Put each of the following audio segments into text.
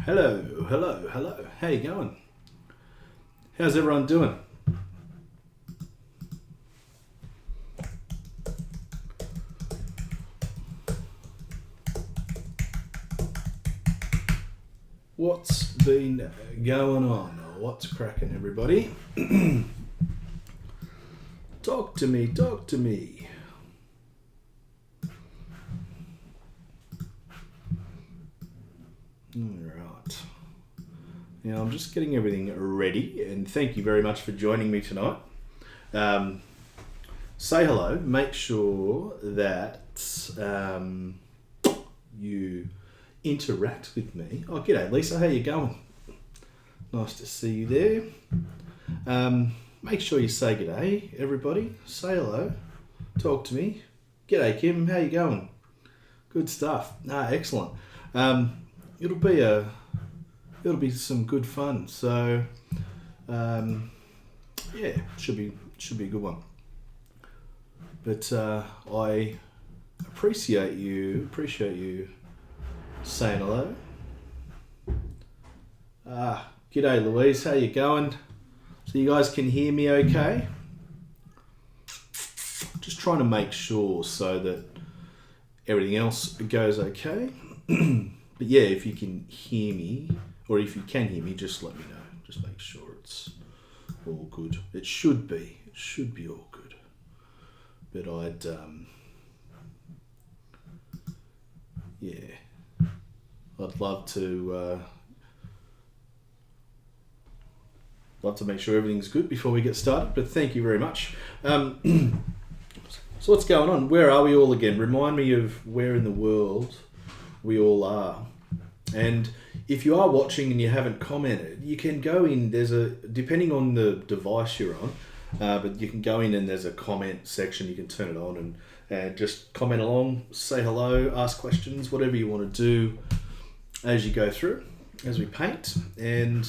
Hello, hello, hello. How you going? How's everyone doing? What's been going on? What's cracking, everybody? Talk to me, talk to me. Alright. Now I'm just getting everything ready, and thank you very much for joining me tonight. Say hello, make sure that you interact with me. Oh, g'day Lisa, how you going? Nice to see you there. Make sure you say g'day, everybody. Say hello, talk to me. G'day Kim, how you going? Good stuff. Excellent. It'll be some good fun. So, yeah, should be a good one. But I appreciate you saying hello. G'day Louise, how you going? So you guys can hear me okay? Just trying to make sure so that everything else goes okay. But yeah, if you can hear me, or if you can hear me, just let me know. Just make sure it's all good. It should be all good. But I'd, I'd love to make sure everything's good before we get started. But thank you very much. So what's going on? Where are we all again? Remind me of where in the world we all are. And if you are watching and you haven't commented, you can go in, depending on the device you're on, but you can go in and there's a comment section, you can turn it on and just comment along, say hello, ask questions, whatever you want to do as you go through, as we paint. And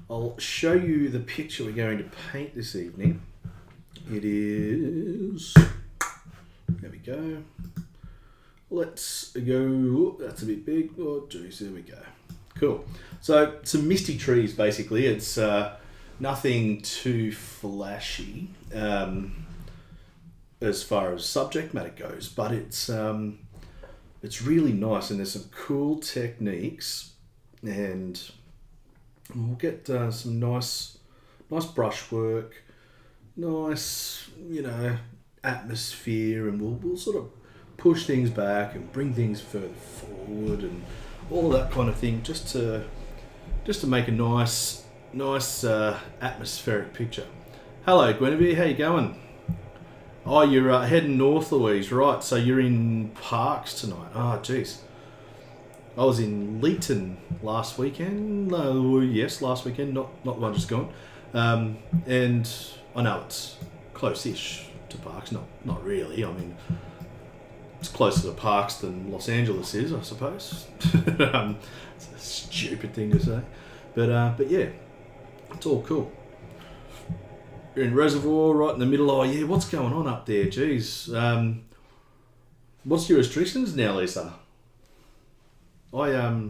I'll show you the picture we're going to paint this evening. It is, there we go. Let's go, that's a bit big, oh geez, there we go. Cool. So some misty trees basically. It's nothing too flashy as far as subject matter goes, but it's really nice, and there's some cool techniques, and we'll get some nice brushwork, nice atmosphere, and we'll sort of push things back and bring things further forward and all that kind of thing, just to make a nice atmospheric picture. Hello Guinevere, how you going? Oh, you're heading north, Louise, right? So you're in Parks tonight. Oh, jeez. I was in Leeton last weekend. Yes, last weekend, not the one just gone. And I know it's close-ish to Parks, not really. I mean, it's closer to Parks than Los Angeles is, I suppose. It's a stupid thing to say, but yeah, it's all cool. You're in Reservoir, right in the middle. Oh yeah, what's going on up there? Jeez, what's your restrictions now, Lisa? I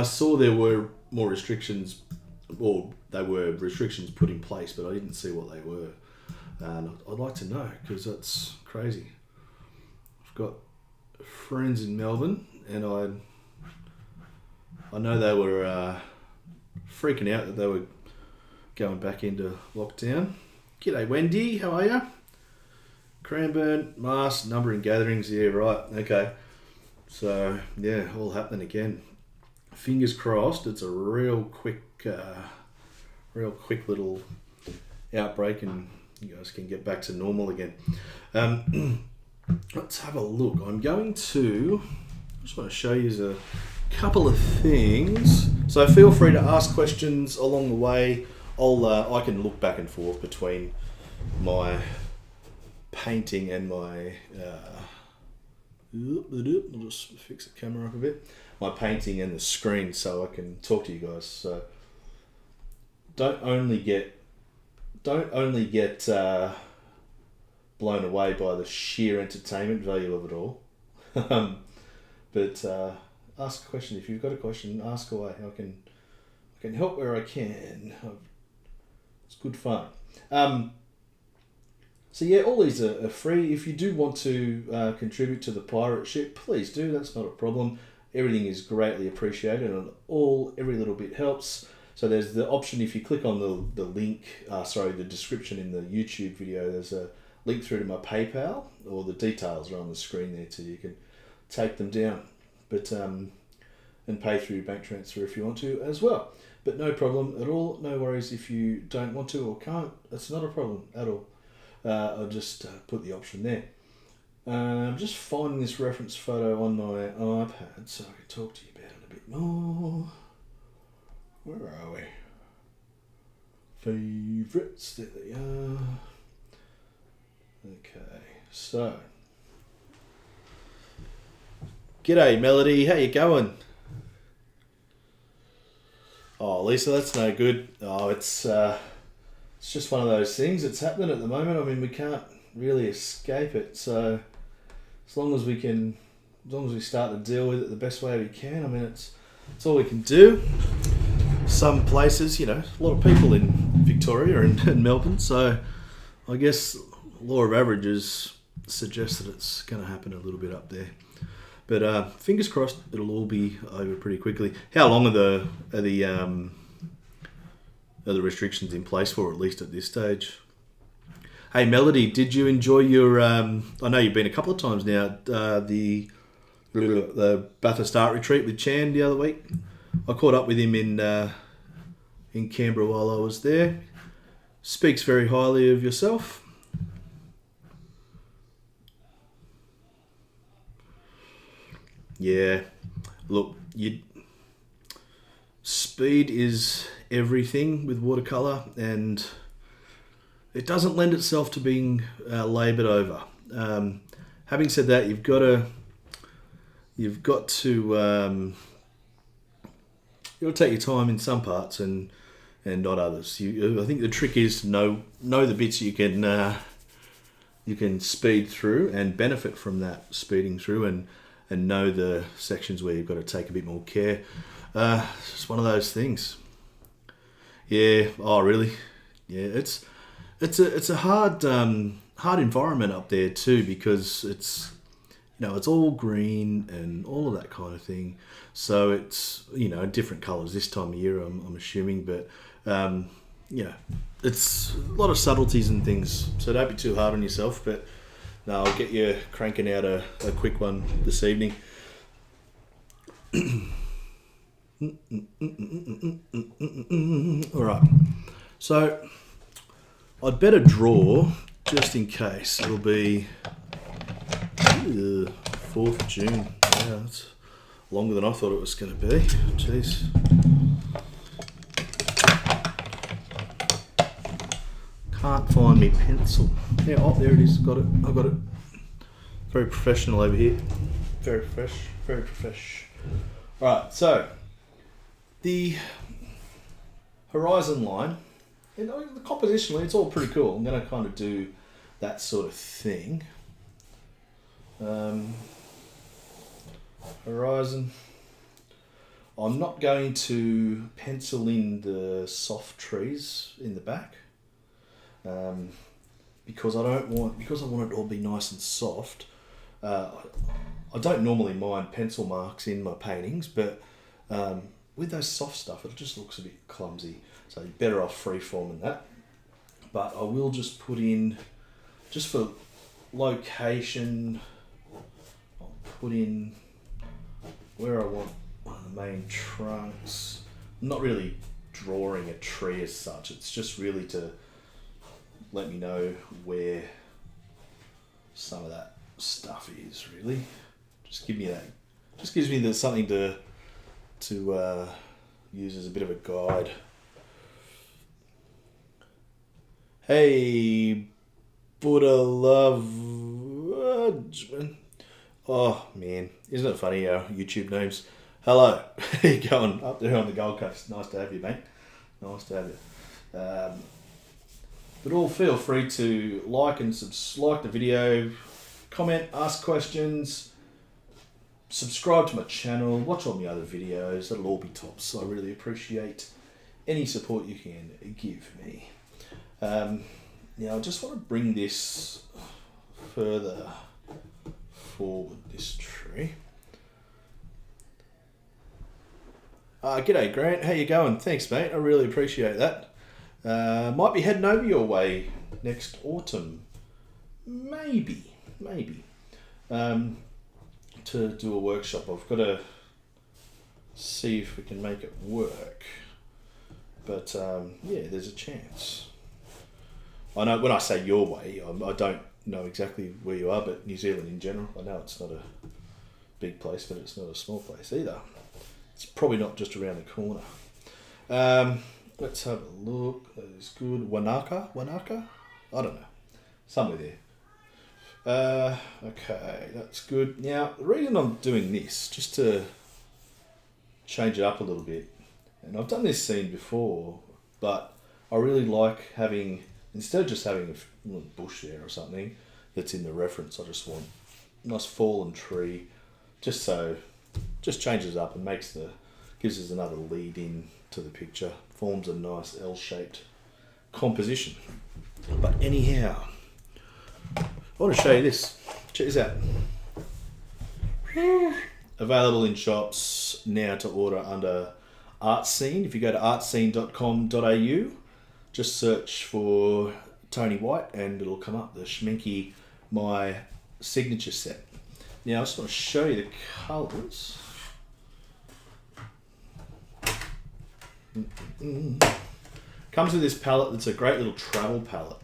saw there were more restrictions, or they were restrictions put in place, but I didn't see what they were, and I'd like to know because that's crazy. I've got friends in Melbourne, and I know they were freaking out that they were going back into lockdown. G'day Wendy, how are you? Cranbourne, Mars, numbering gatherings, yeah right, okay. So yeah, all happening again. Fingers crossed it's a real quick little outbreak and you guys can get back to normal again. Let's have a look. I just want to show you a couple of things. So feel free to ask questions along the way. I can look back and forth between my painting and my I'll just fix the camera up a bit. My painting and the screen, so I can talk to you guys. So don't only get blown away by the sheer entertainment value of it all, but ask a question. If you've got a question, ask away. I can help where I can. It's good fun. So yeah, all these are free. If you do want to contribute to the pirate ship, please do. That's not a problem. Everything is greatly appreciated, and every little bit helps. So there's the option, if you click on the link, the description in the YouTube video, there's a link through to my PayPal, or the details are on the screen there too. You can take them down, but and pay through your bank transfer if you want to as well. But no problem at all. No worries if you don't want to or can't. That's not a problem at all. I'll just put the option there. I'm just finding this reference photo on my iPad so I can talk to you about it a bit more. Where are we? Favourites, there they are. Okay, so. G'day Melody, how you going? Oh Lisa, that's no good. Oh, it's just one of those things that's happening at the moment. I mean, we can't really escape it. So as long as we start to deal with it the best way we can, I mean, it's all we can do. Some places, a lot of people in Victoria and Melbourne, so I guess law of averages suggests that it's going to happen a little bit up there. But fingers crossed, it'll all be over pretty quickly. How long are the restrictions in place for, at least at this stage? Hey Melody, did you enjoy your? I know you've been a couple of times now. The Bathurst Art Retreat with Chan the other week. I caught up with him in Canberra while I was there. Speaks very highly of yourself. Yeah, look, speed is everything with watercolour, and it doesn't lend itself to being laboured over. Having said that, you've got to take your time in some parts and not others. I think the trick is to know the bits you can speed through and benefit from that speeding through, and know the sections where you've got to take a bit more care. It's just one of those things. Yeah. Oh, really? Yeah. It's a hard environment up there too, because it's all green and all of that kind of thing. So it's different colours this time of year. I'm assuming, but it's a lot of subtleties and things. So don't be too hard on yourself. But no, I'll get you cranking out a quick one this evening. All right. So I'd better draw just in case. It'll be 4th of June. Yeah, that's longer than I thought it was going to be. Jeez. Can't find me pencil. Yeah, oh, there it is. Got it. I got it. Very professional over here. Very fresh. Very profesh. Right, so the horizon line, compositionally, it's all pretty cool. I'm going to kind of do that sort of thing. Horizon. I'm not going to pencil in the soft trees in the back. Because I want it to all be nice and soft. I don't normally mind pencil marks in my paintings, but with those soft stuff, it just looks a bit clumsy. So you're better off freeforming that. But I will just put in, just for location, I'll put in where I want one of the main trunks. I'm not really drawing a tree as such. It's just really to let me know where some of that stuff is, really. Just give me that. Just gives me something to use as a bit of a guide. Hey, Buddha Love. Oh man, isn't it funny our YouTube names? Hello, how you going up there on the Gold Coast? Nice to have you, mate. Nice to have you. But all feel free to like the video, comment, ask questions. subscribe to my channel, watch all my other videos, that'll all be tops. So I really appreciate any support you can give me. Now I just want to bring this further forward, this tree. G'day Grant, how you going? Thanks mate, I really appreciate that. Might be heading over your way next autumn. Maybe. To do a workshop. I've got to see if we can make it work. But yeah, there's a chance. I know when I say your way, I don't know exactly where you are, but New Zealand in general. I know it's not a big place, but it's not a small place either. It's probably not just around the corner. Let's have a look. That is good. Wanaka? I don't know. Somewhere there. Okay, that's good. Now, the reason I'm doing this, just to change it up a little bit, and I've done this scene before, but I really like having, instead of just having a little bush there or something that's in the reference, I just want a nice fallen tree, just changes up and gives us another lead in to the picture, forms a nice L-shaped composition. But anyhow, I want to show you this. Check this out. Available in shops now to order under Artscene. If you go to artscene.com.au, just search for Tony White and it'll come up, the Schminky My Signature Set. Now I just want to show you the colours. Comes with this palette that's a great little travel palette.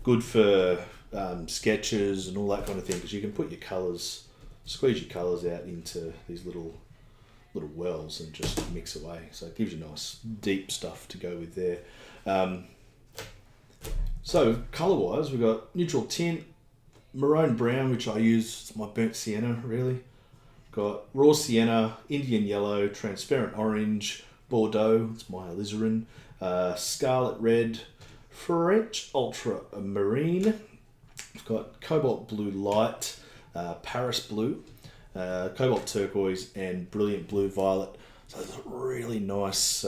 Good for sketches and all that kind of thing, because you can put your colours, squeeze your colours out into these little wells and just mix away. So it gives you nice deep stuff to go with there. So colour wise, we've got neutral tint, maroon brown, which I use, it's my burnt sienna really. Got raw sienna, Indian yellow, transparent orange, Bordeaux, it's my alizarin, scarlet red, French ultramarine. We've got cobalt blue light, Paris blue, cobalt turquoise, and brilliant blue violet. So it's a really nice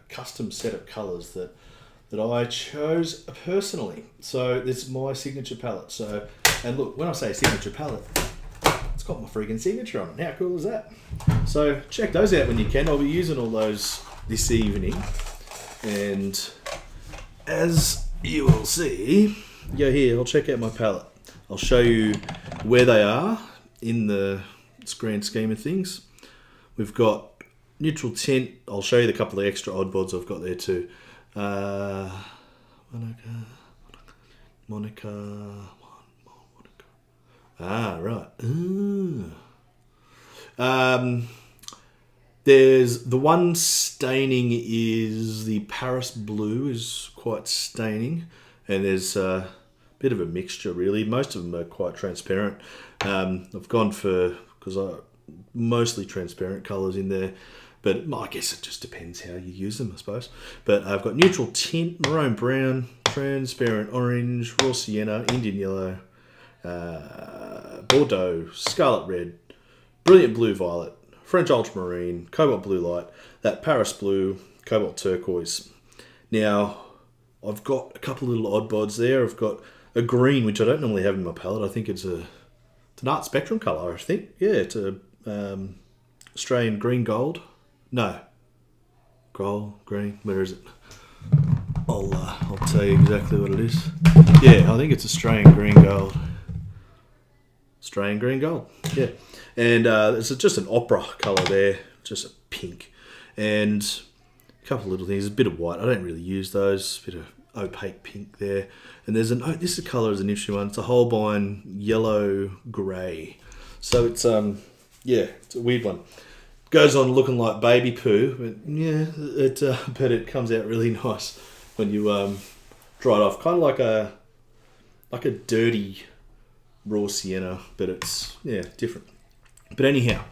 custom set of colours that I chose personally. So this is my signature palette. So, and look, when I say signature palette, it's got my freaking signature on it. How cool is that? So check those out when you can. I'll be using all those this evening. And as you will see, go here, I'll check out my palette. I'll show you where they are in the grand scheme of things. We've got neutral tint. I'll show you the couple of extra oddbods I've got there too. Monica. Ah, right. There's the one staining is the Paris blue is quite staining, and there's a bit of a mixture really. Most of them are quite transparent. I've gone for, because I mostly transparent colours in there, but I guess it just depends how you use them, I suppose. But I've got neutral tint, maroon brown, transparent orange, raw sienna, Indian yellow, Bordeaux, scarlet red, brilliant blue violet, French ultramarine, cobalt blue light, that Paris blue, cobalt turquoise. Now, I've got a couple of little oddbods there. I've got a green, which I don't normally have in my palette. I think it's an art spectrum colour, I think. Yeah, it's a Australian green gold. No. Gold, green, where is it? I'll tell you exactly what it is. Yeah, I think it's Australian green gold. Australian green gold, yeah. And it's just an opera colour there, just a pink. And a couple of little things, a bit of white. I don't really use those, a bit of opaque pink there. And there's this colour is an interesting one. It's a Holbein yellow grey. So it's, yeah, it's a weird one. Goes on looking like baby poo, but yeah, but it comes out really nice when you dry it off. Kind of like a dirty raw sienna, but it's, yeah, different. But anyhow,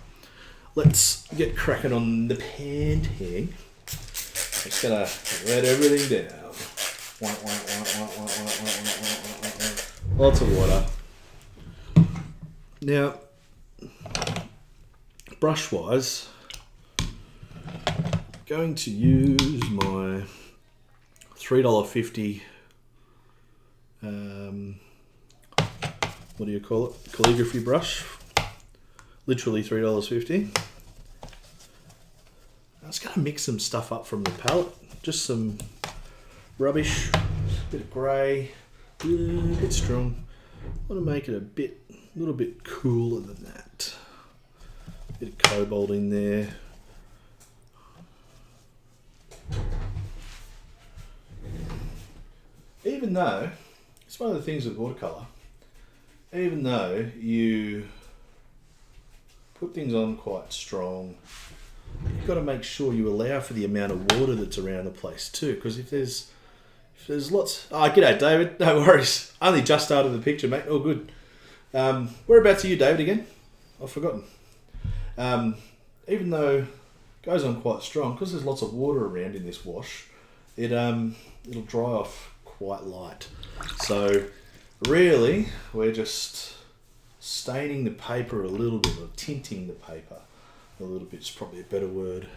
let's get cracking on the painting. Just gonna let everything down. Lots of water. Now, brush wise, going to use my $3.50 what do you call it, calligraphy brush, literally $3.50. I was going to mix some stuff up from the palette, just some rubbish, a bit of grey, a bit strong. I want to make it a little bit cooler than that. A bit of cobalt in there. Even though, it's one of the things with watercolour, even though you put things on quite strong, you've got to make sure you allow for the amount of water that's around the place too, because if there's lots... Oh, g'day David, no worries. Only just started the picture, mate, all good. Whereabouts are you, David, again? I've forgotten. Even though it goes on quite strong, because there's lots of water around in this wash, it'll dry off quite light. So really, we're just staining the paper a little bit, or tinting the paper a little bit is probably a better word.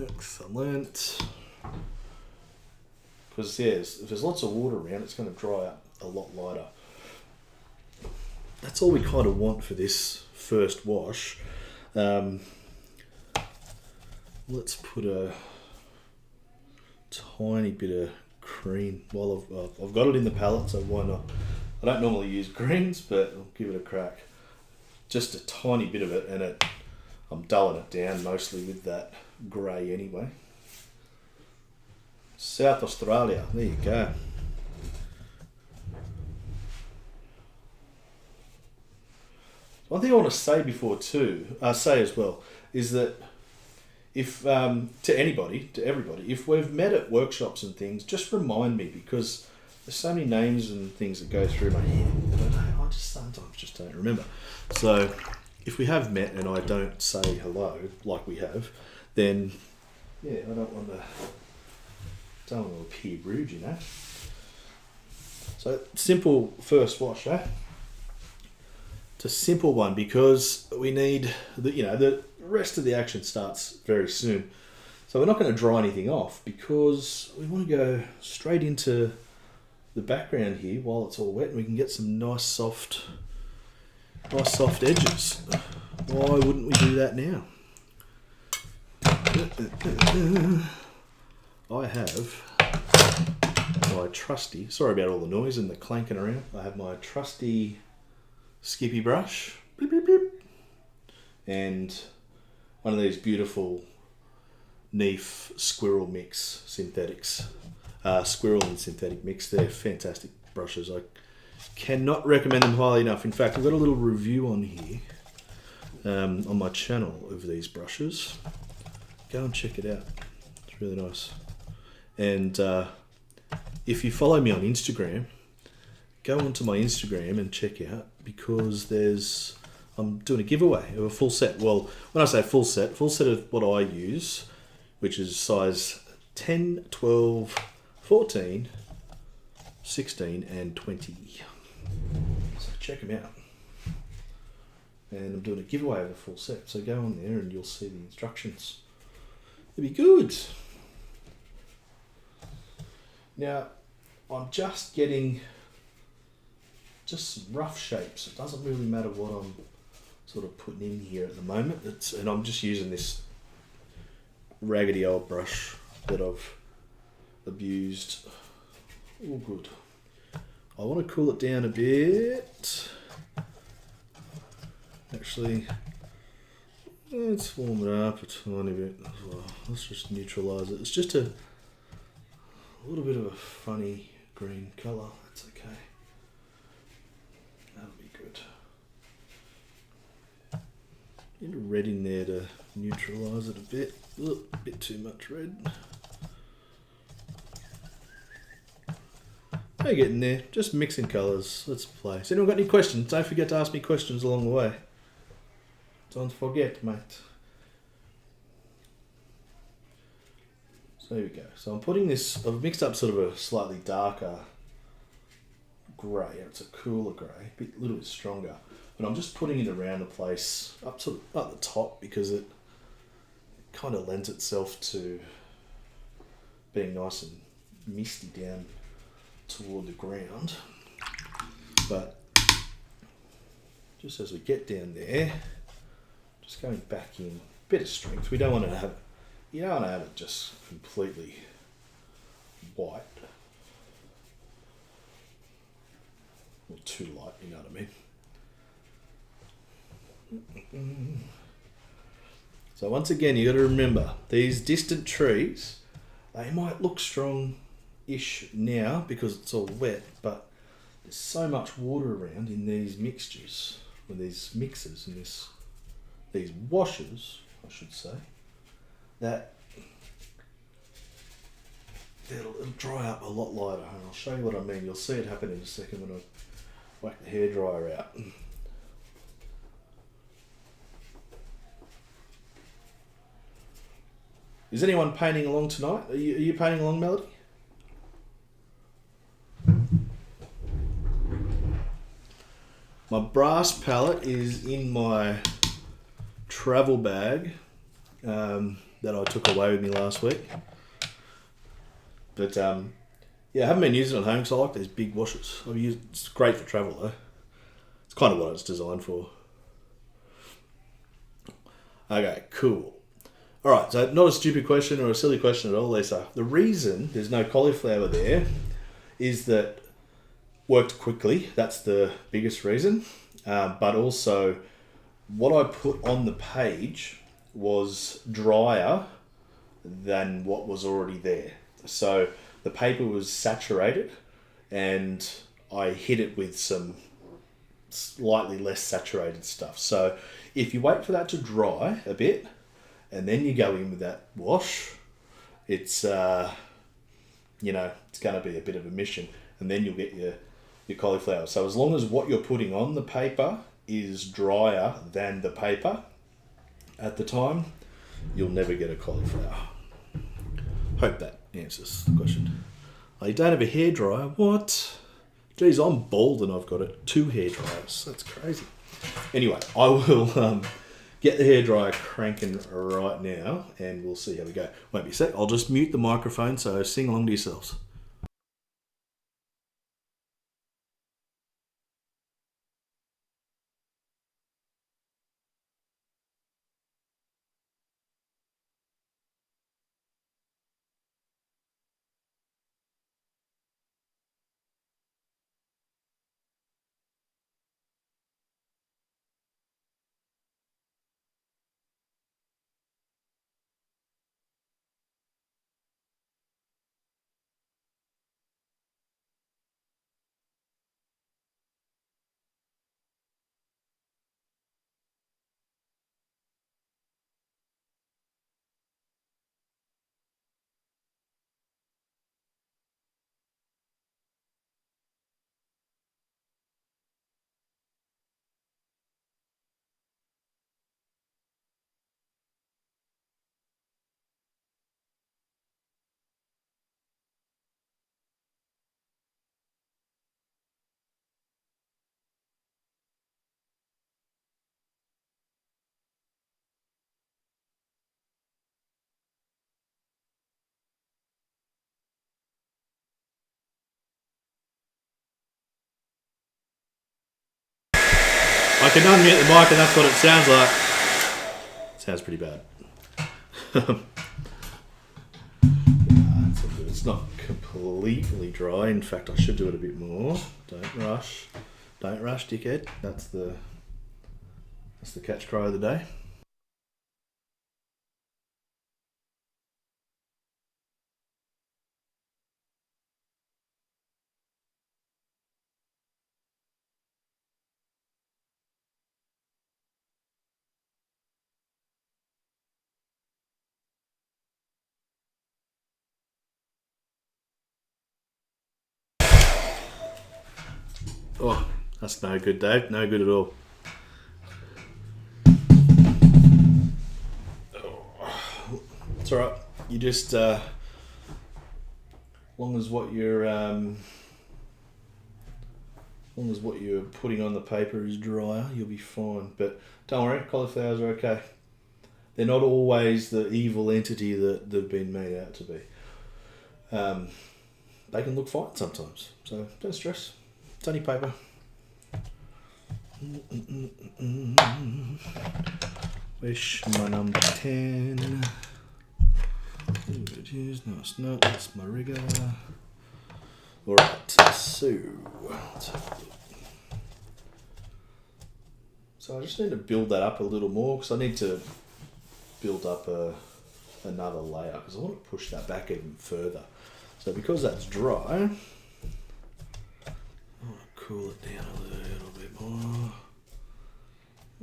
Excellent. Because if there's lots of water around, it's going to dry up a lot lighter. That's all we kind of want for this first wash. Let's put a tiny bit of cream. Well, I've got it in the palette, so why not? I don't normally use greens, but I'll give it a crack. Just a tiny bit of it, and I'm dulling it down mostly with that grey anyway. South Australia, there you go. One thing I want to say say as well, is that if to everybody, if we've met at workshops and things, just remind me, because there's so many names and things that go through my head. I just sometimes just don't remember. So if we have met and I don't say hello like we have, then yeah, I don't want to appear rude, you know. So simple first wash, eh? It's a simple one because we need the rest of the action starts very soon. So we're not going to dry anything off because we want to go straight into the background here while it's all wet, and we can get some nice soft edges. Why wouldn't we do that now? I have my trusty, sorry about all the noise and the clanking around, I have my trusty Skippy brush, beep, beep, beep, and one of these beautiful Neef Squirrel Mix synthetics. Squirrel and synthetic mix. They're fantastic brushes. I cannot recommend them highly enough. In fact, I've got a little review on here on my channel of these brushes. Go and check it out. It's really nice. And if you follow me on Instagram, go onto my Instagram and check out, because I'm doing a giveaway of a full set. Well, when I say full set of what I use, which is size 10, 12, 14, 16 and 20. So check them out. And I'm doing a giveaway of a full set. So go on there and you'll see the instructions. It'll be good. Now, I'm just getting some rough shapes. It doesn't really matter what I'm sort of putting in here at the moment. And I'm just using this raggedy old brush that I've abused. All good. I want to cool it down a bit. Actually, let's warm it up a tiny bit as well. Let's just neutralise it. It's just a little bit of a funny green colour. That's okay. That'll be good. Bit of red in there to neutralise it a bit. A bit too much red. How you getting there? Just mixing colours. Let's play. Has anyone got any questions? Don't forget to ask me questions along the way. Don't forget, mate. So here we go. So I'm putting this, I've mixed up sort of a slightly darker grey. It's a cooler grey, a little bit stronger. But I'm just putting it around the place up the top because it kind of lends itself to being nice and misty down toward the ground. But just as we get down there, just going back in, a bit of strength. We don't want to have, you don't want to have it just completely white or too light, you know what I mean? So once again, you got to remember these distant trees, they might look strong-ish now because it's all wet, but there's so much water around in these mixtures, or these mixes, and these washes, I should say, that it'll dry up a lot lighter. And I'll show you what I mean. You'll see it happen in a second when I whack the hairdryer out. Is anyone painting along tonight? Are you painting along, Melody? My brass palette is in my travel bag that I took away with me last week. But yeah, I haven't been using it at home because I like these big washers. It's great for travel though. It's kind of what it's designed for. Okay, cool. Alright, so not a stupid question or a silly question at all, Lisa. The reason there's no cauliflower there is that worked quickly. That's the biggest reason. But also, what I put on the page was drier than what was already there. So the paper was saturated and I hit it with some slightly less saturated stuff. So if you wait for that to dry a bit and then you go in with that wash, it's it's going to be a bit of a mission, and then you'll get your cauliflower. So as long as what you're putting on the paper is drier than the paper at the time, you'll never get a cauliflower. Hope that answers the question. Oh, you don't have a hairdryer? What? Geez, I'm bald and I've got 2 hairdryers. That's crazy. Anyway, I will get the hairdryer cranking right now and we'll see how we go. Won't be a sec. I'll just mute the microphone, so sing along to yourselves. I can unmute the mic and that's what it sounds like. Sounds pretty bad. It's not completely dry. In fact, I should do it a bit more. Don't rush. Don't rush, dickhead. That's the catch cry of the day. Oh, that's no good, Dave. No good at all. It's alright. You just, as long as what you're long as what you're putting on the paper is drier, you'll be fine. But don't worry, cauliflowers are okay. They're not always the evil entity that they've been made out to be. They can look fine sometimes, so don't stress. It's only paper. Wish my number 10. Ooh, it is. No, it's not. That's my rigger. Alright, so let's have a look. So I just need to build that up a little more because I need to build up another layer because I want to push that back even further. So because that's dry, I want to cool it down a little bit more.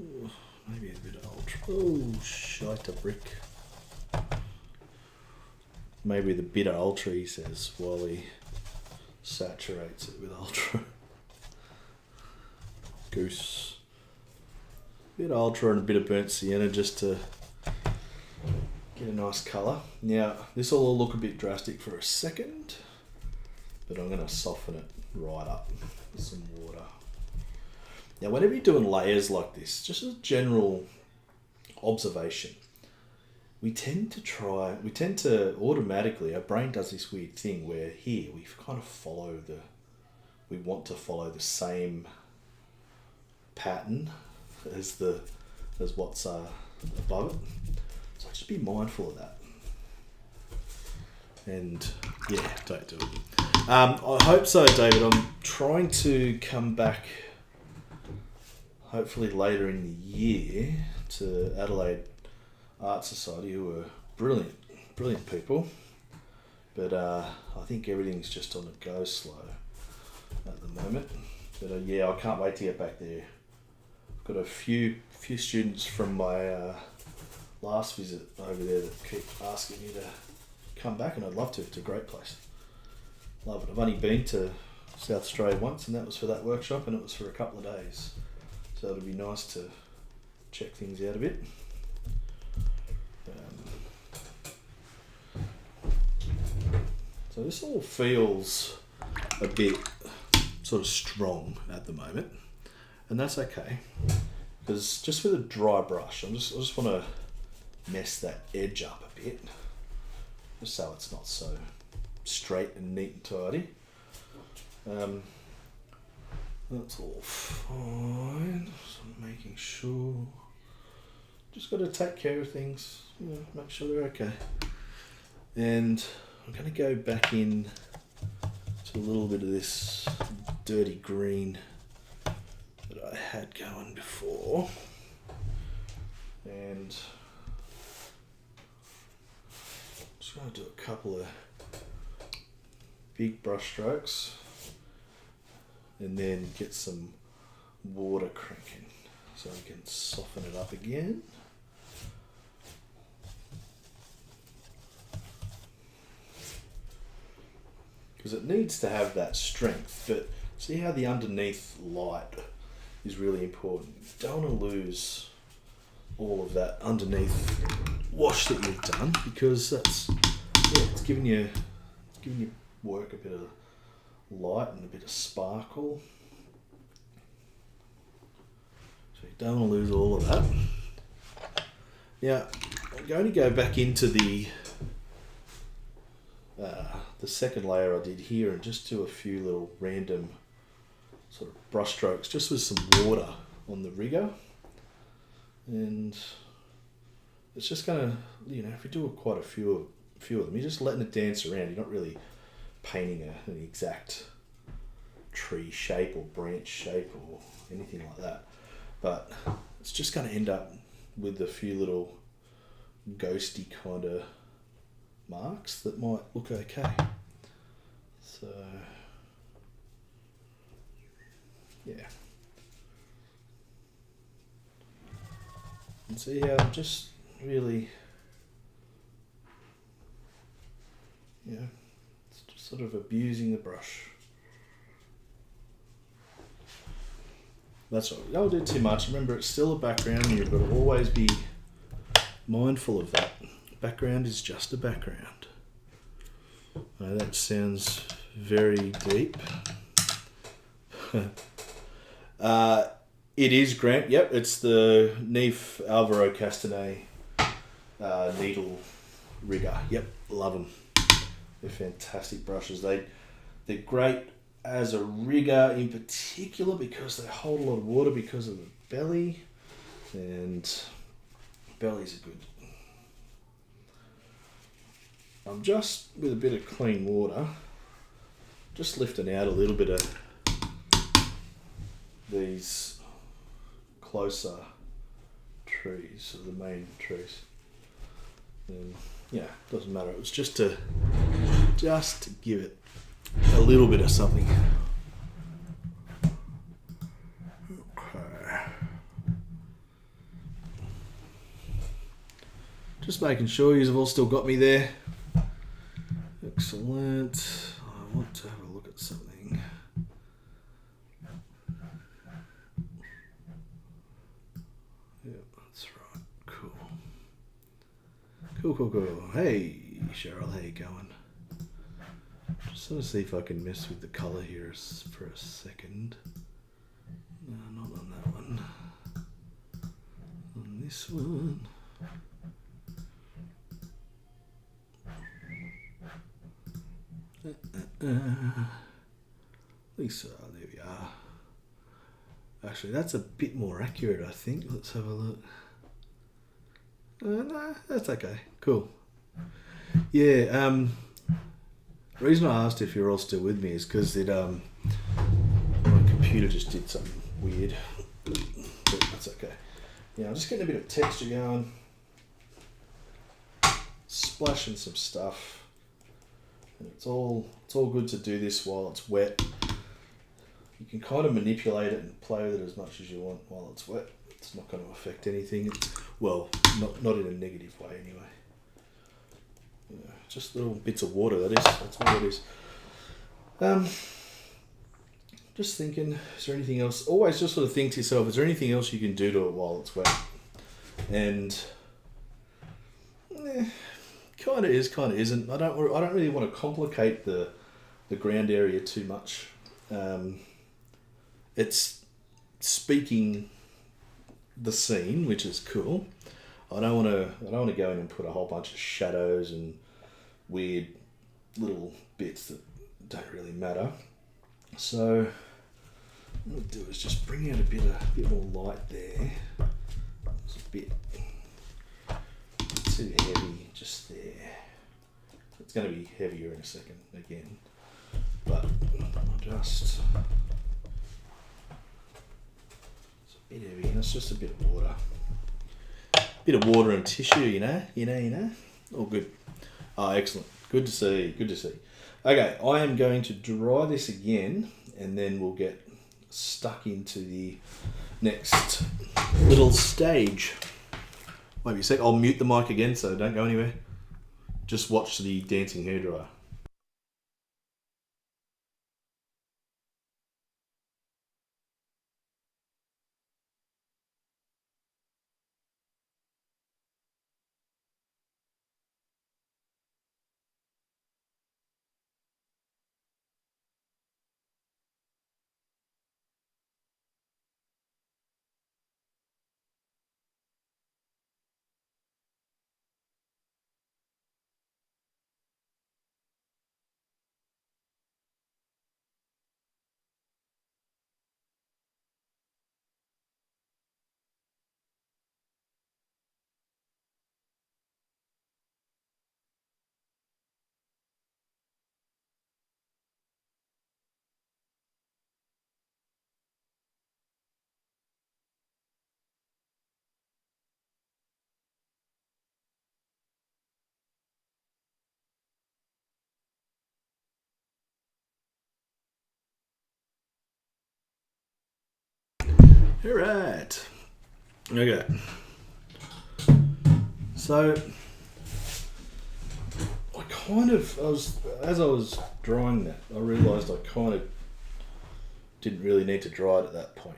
Ooh, maybe a bit of ultra. Oh, shite a brick. Maybe the bit of ultra, he says, while he saturates it with ultra. Goose. Bit of ultra and a bit of burnt sienna just to get a nice colour. Now, this will all look a bit drastic for a second, but I'm going to soften it right up with some water. Now, whenever you're doing layers like this, just as a general observation, we tend to automatically, our brain does this weird thing where here we kind of we want to follow the same pattern as what's above it. So just be mindful of that. And yeah, don't do it. I hope so, David. I'm trying to come back hopefully later in the year to Adelaide Art Society, who are brilliant people. But I think everything's just on the go slow at the moment. But yeah, I can't wait to get back there. I've got a few students from my last visit over there that keep asking me to come back, and I'd love to. It's a great place. Love it. I've only been to South Australia once, and that was for that workshop, and it was for a couple of days. So it'll be nice to check things out a bit. So this all feels a bit sort of strong at the moment, and that's okay, because just with a dry brush, I just want to mess that edge up a bit, just so it's not so straight and neat and tidy. That's all fine. So I'm making sure. Just got to take care of things, make sure they're okay. And I'm going to go back in to a little bit of this dirty green that I had going before. And just going to do a couple of big brush strokes and then get some water cranking so I can soften it up again. Because it needs to have that strength, but see how the underneath light is really important. You don't want to lose all of that underneath wash that you've done, because that's it's giving your work a bit of light and a bit of sparkle. So you don't want to lose all of that. Now I'm going to go back into the second layer I did here and just do a few little random sort of brush strokes just with some water on the rigger, and it's just going to, if you do quite a few of them, you're just letting it dance around. You're not really painting an exact tree shape or branch shape or anything like that, but it's just going to end up with a few little ghosty kind of marks that might look okay. So yeah, and see how I'm just really, it's just sort of abusing the brush. That's right, don't do too much. Remember, it's still a background, and you've got to always be mindful of that. Background is just a background. That sounds very deep. It is Grant. Yep, it's the Neef Alvaro Castanet needle rigger. Yep, love them. They're fantastic brushes. They're great as a rigger in particular because they hold a lot of water because of the belly, and bellies are good. I'm just with a bit of clean water, just lifting out a little bit of these closer trees, or the main trees. And yeah, doesn't matter. It was just to give it a little bit of something. Okay. Just making sure you've all still got me there. Excellent. I want to have a look at something. Yeah, that's right. Cool. Cool. Hey, Cheryl, how you going? Just want to see if I can mess with the colour here for a second. No, not on that one. On this one. Lisa, there we are. Actually, that's a bit more accurate, I think. Let's have a look. No, that's okay. Cool. Yeah, the reason I asked if you're all still with me is because my computer just did something weird. But that's okay. Yeah, I'm just getting a bit of texture going. Splashing some stuff. And it's all good to do this while it's wet. You can kind of manipulate it and play with it as much as you want while it's wet. It's not going to affect anything. Well, not in a negative way anyway. Yeah, just little bits of water, that is. That's all it is. Just thinking, is there anything else? Always just sort of think to yourself, is there anything else you can do to it while it's wet? And kind of is, kind of isn't. I don't really want to complicate the ground area too much. It's speaking the scene, which is cool. I don't want to go in and put a whole bunch of shadows and weird little bits that don't really matter. So what I'll do is just bring out a bit more light there. It's a bit too heavy just there. It's going to be heavier in a second again, but I'll just. Bit heavy, and it's just a bit of water. Bit of water and tissue, you know. All good. Oh, excellent. Good to see. Okay, I am going to dry this again, and then we'll get stuck into the next little stage. Wait a sec, I'll mute the mic again, so don't go anywhere. Just watch the dancing hairdryer. All right. Okay. So as I was drying that, I realised I kind of didn't really need to dry it at that point.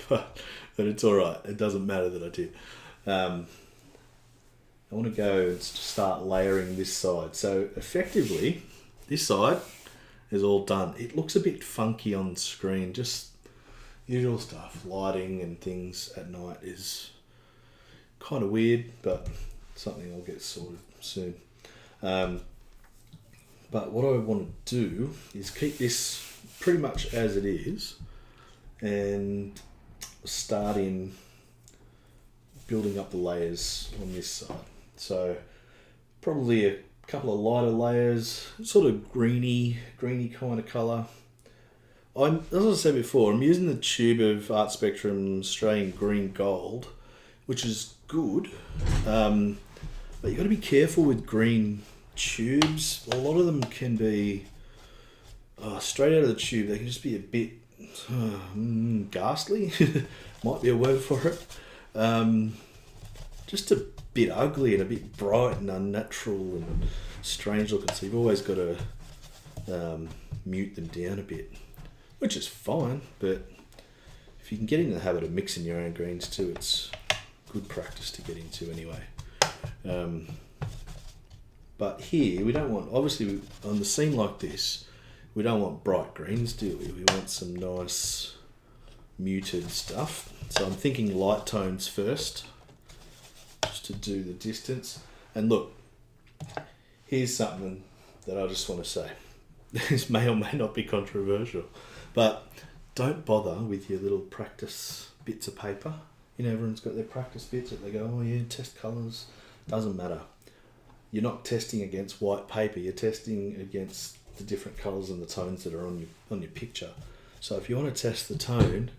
but it's all right. It doesn't matter that I did. I want to go and start layering this side. So effectively, this side is all done. It looks a bit funky on screen. Just Usual stuff. Lighting and things at night is kind of weird, but something I'll get sorted soon. But what I want to do is keep this pretty much as it is and start in building up the layers on this side. So probably a couple of lighter layers, sort of greeny kind of colour. As I said before, I'm using the tube of Art Spectrum Australian Green Gold, which is good, but you've got to be careful with green tubes. A lot of them can be straight out of the tube. They can just be a bit ghastly, might be a word for it. Just a bit ugly and a bit bright and unnatural and strange looking. So you've always got to mute them down a bit, which is fine, but if you can get into the habit of mixing your own greens too, it's good practice to get into anyway. But here, we don't want, obviously on the scene like this, we don't want bright greens, do we? We want some nice muted stuff. So I'm thinking light tones first, just to do the distance. And look, here's something that I just want to say. This may or may not be controversial, but don't bother with your little practice bits of paper. You know, everyone's got their practice bits that they go, oh yeah, test colours. Doesn't matter. You're not testing against white paper. You're testing against the different colours and the tones that are on your picture. So if you want to test the tone,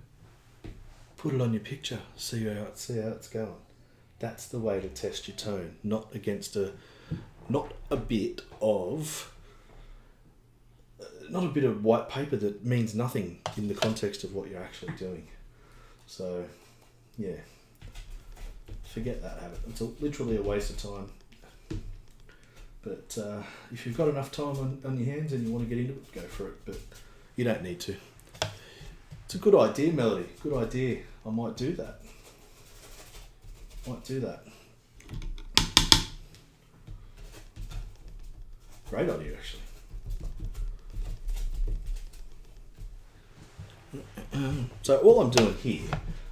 put it on your picture. See how it's going. That's the way to test your tone, not against not a bit of white paper that means nothing in the context of what you're actually doing. So, yeah, forget that habit. It's literally a waste of time. But if you've got enough time on your hands and you want to get into it, go for it. But you don't need to. It's a good idea, Melody. Good idea. I might do that. Great idea, actually. So all I'm doing here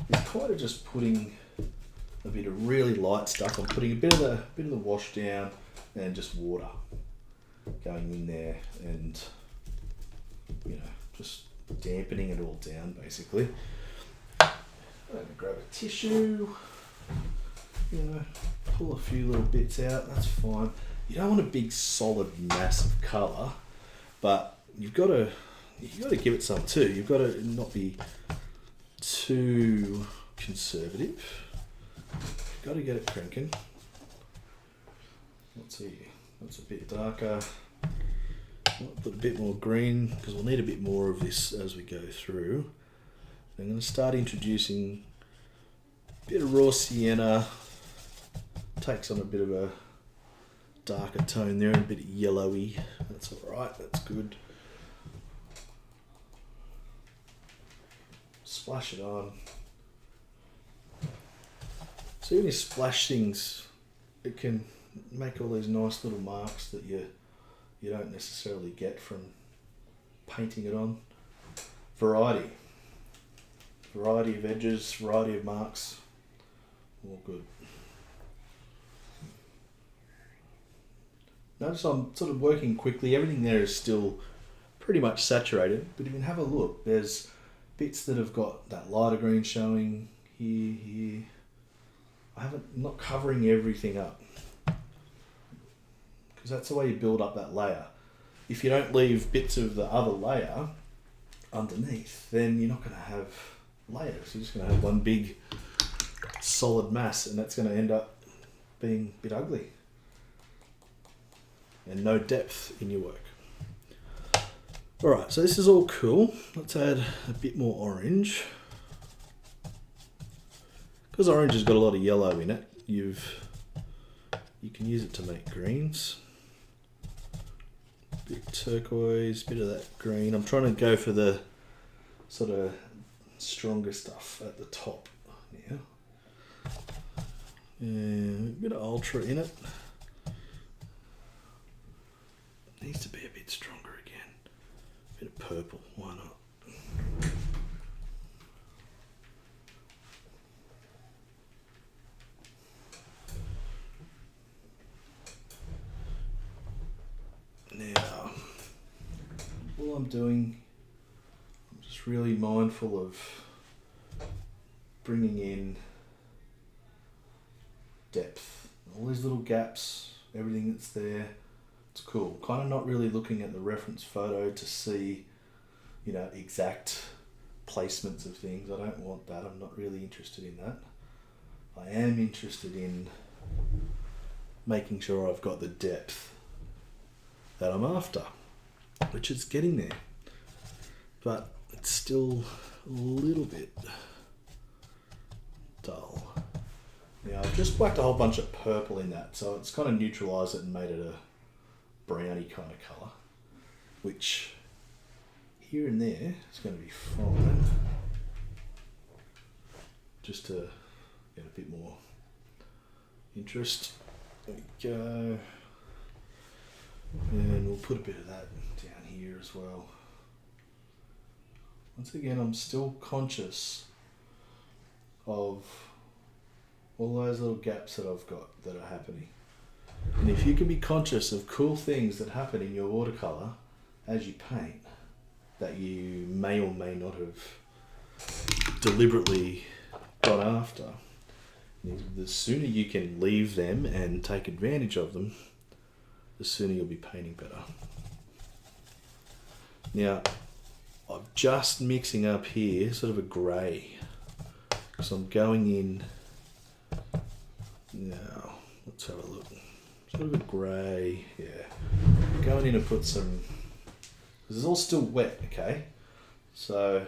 is kind of just putting a bit of really light stuff. I'm putting a bit of the wash down and just water going in there, and just dampening it all down basically. I'm gonna grab a tissue, pull a few little bits out. That's fine. You don't want a big solid mass of colour, but you've got to give it some too. You've got to not be too conservative. You've got to get it cranking. Let's see, that's a bit darker. I'll put a bit more green because we'll need a bit more of this as we go through. I'm going to start introducing a bit of raw sienna. Takes on a bit of a darker tone there and a bit yellowy. That's alright, that's good. Splash it on. So when you splash things, it can make all these nice little marks that you don't necessarily get from painting it on. Variety of edges, variety of marks, all good. Notice I'm sort of working quickly. Everything there is still pretty much saturated, but if you can have a look, there's bits that have got that lighter green showing here. I'm not covering everything up, because that's the way you build up that layer. If you don't leave bits of the other layer underneath, then you're not going to have layers. You're just going to have one big solid mass, and that's going to end up being a bit ugly and no depth in your work. Alright, so this is all cool. Let's add a bit more orange. Because orange has got a lot of yellow in it, you can use it to make greens. Bit turquoise, bit of that green. I'm trying to go for the sort of stronger stuff at the top now. And a bit of ultra in it. Needs to be a bit stronger again. A bit of purple, why not? doing, I'm just really mindful of bringing in depth. All these little gaps, everything that's there, it's cool. Kind of not really looking at the reference photo to see, you know, exact placements of things. I don't want that. I'm not really interested in that. I am interested in making sure I've got the depth that I'm after, which is getting there. But it's still a little bit dull. Now I've just whacked a whole bunch of purple in that, so it's kind of neutralised it and made it a browny kind of colour, which here and there is going to be fine, just to get a bit more interest. There we go. And we'll put a bit of that down here as well. Once again, I'm still conscious of all those little gaps that I've got that are happening. And if you can be conscious of cool things that happen in your watercolour as you paint that you may or may not have deliberately gone after, the sooner you can leave them and take advantage of them, the sooner you'll be painting better. Now, I'm just mixing up here sort of a grey. So I'm going in now, let's have a look. Sort of a grey, yeah. I'm going in and put some, because it's all still wet, okay? So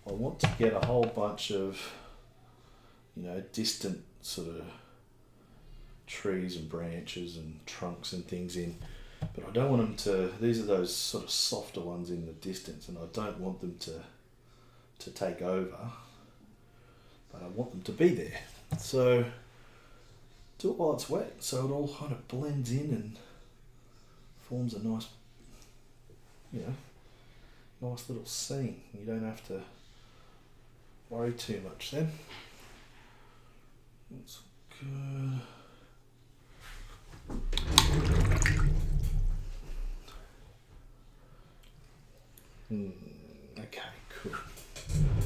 I want to get a whole bunch of, you know, distant sort of trees and branches and trunks and things in, but I don't want them to, these are those sort of softer ones in the distance, and I don't want them to take over, but I want them to be there. So do it while it's wet, so it all kind of blends in and forms a nice, you know, nice little scene. You don't have to worry too much then. That's good. Okay, cool.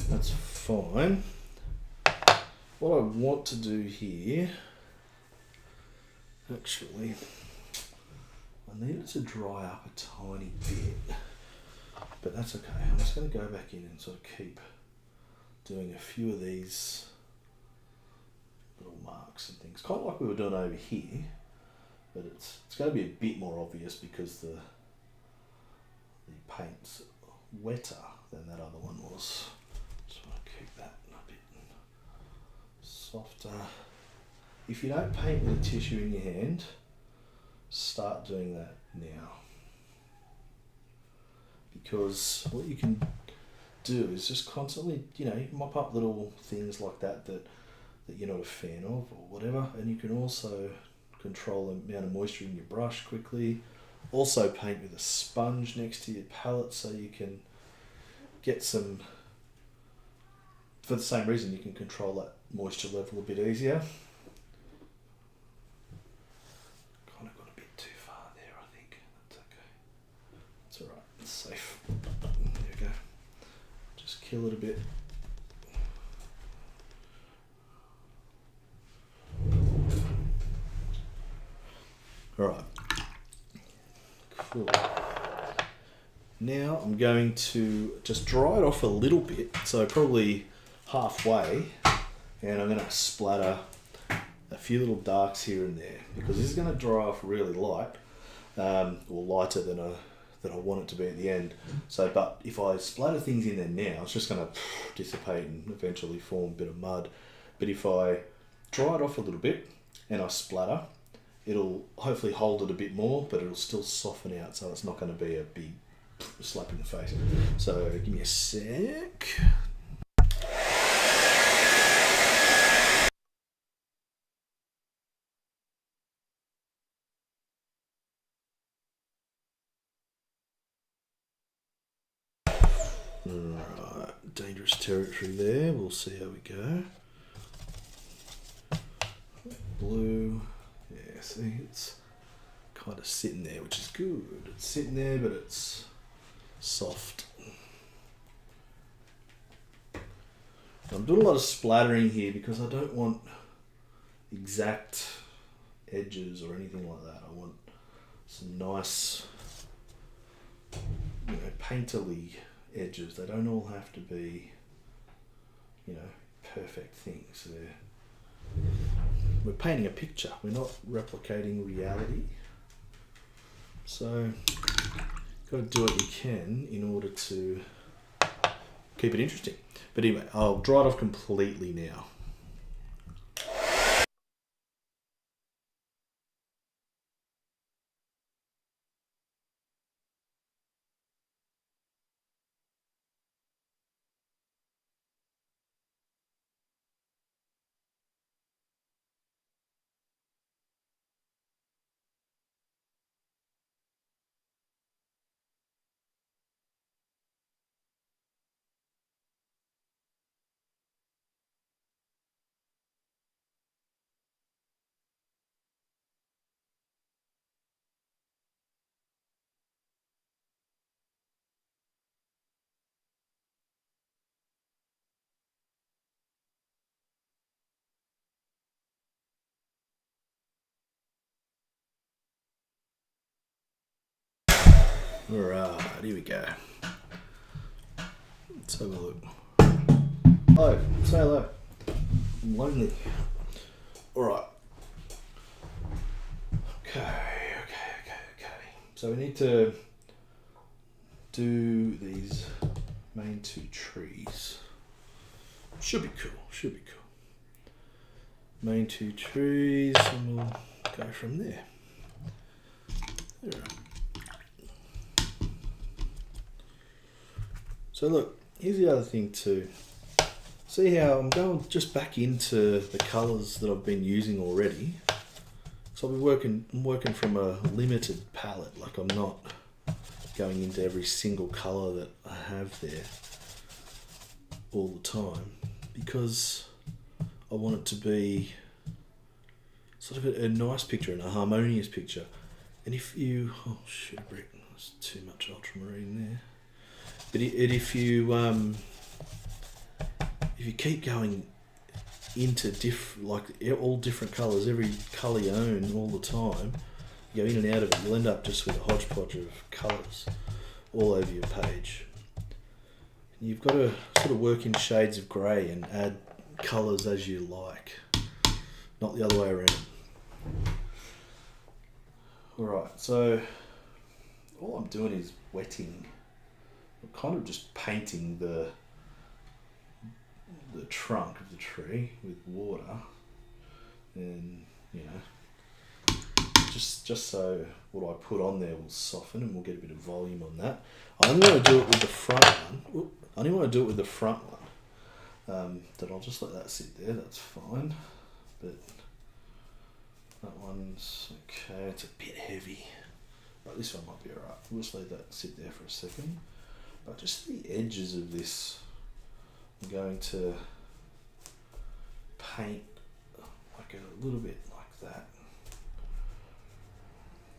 That's fine. What I want to do here, actually, I need it to dry up a tiny bit, but that's okay. I'm just going to go back in and sort of keep doing a few of these little marks and things, kind of like we were doing over here, but it's going to be a bit more obvious because the paint's wetter than that other one was. Just want to keep that a bit softer. If you don't paint with a tissue in your hand, start doing that now. Because what you can do is just constantly, you know, mop up little things like that you're not a fan of or whatever, and you can also control the amount of moisture in your brush quickly. Also paint with a sponge next to your palette so you can get some, for the same reason, you can control that moisture level a bit easier. Kind of got a bit too far there, I think. That's okay. It's alright, it's safe. There we go. Just kill it a bit. Alright. Cool. Now I'm going to just dry it off a little bit, so probably halfway, and I'm going to splatter a few little darks here and there because this is going to dry off really light, or lighter than I want it to be at the end. So, but if I splatter things in there now, it's just going to dissipate and eventually form a bit of mud. But if I dry it off a little bit and I splatter, it'll hopefully hold it a bit more, but it'll still soften out, so it's not going to be a big slap in the face. So give me a sec. Alright, dangerous territory there. We'll see how we go. Blue. Yeah, see, it's kind of sitting there, which is good. It's sitting there, but it's soft. I'm doing a lot of splattering here because I don't want exact edges or anything like that. I want some nice, painterly edges. They don't all have to be, perfect things. We're painting a picture. We're not replicating reality. So, got to do what you can in order to keep it interesting. But anyway, I'll dry it off completely now. Alright, here we go. Let's have a look. Hello, say hello. I'm lonely. Alright. Okay. So we need to do these main two trees. Should be cool. Main two trees, and we'll go from there. Alright. So look, here's the other thing too. See how I'm going just back into the colours that I've been using already. So I'm working from a limited palette, like I'm not going into every single colour that I have there all the time, because I want it to be sort of a nice picture and a harmonious picture. And if you, oh shit, brick, there's too much ultramarine there. But if you keep going into all different colours, every colour you own all the time, you go in and out of it, you'll end up just with a hodgepodge of colours all over your page. And you've got to sort of work in shades of grey and add colours as you like, not the other way around. Alright, so all I'm doing is wetting. I'm kind of just painting the trunk of the tree with water, and just so what I put on there will soften and we'll get a bit of volume on that. I only want to do it with the front one. Then I'll just let that sit there, that's fine. But that one's okay, it's a bit heavy. But this one might be alright. We'll just let that sit there for a second. But just the edges of this, I'm going to paint like a little bit like that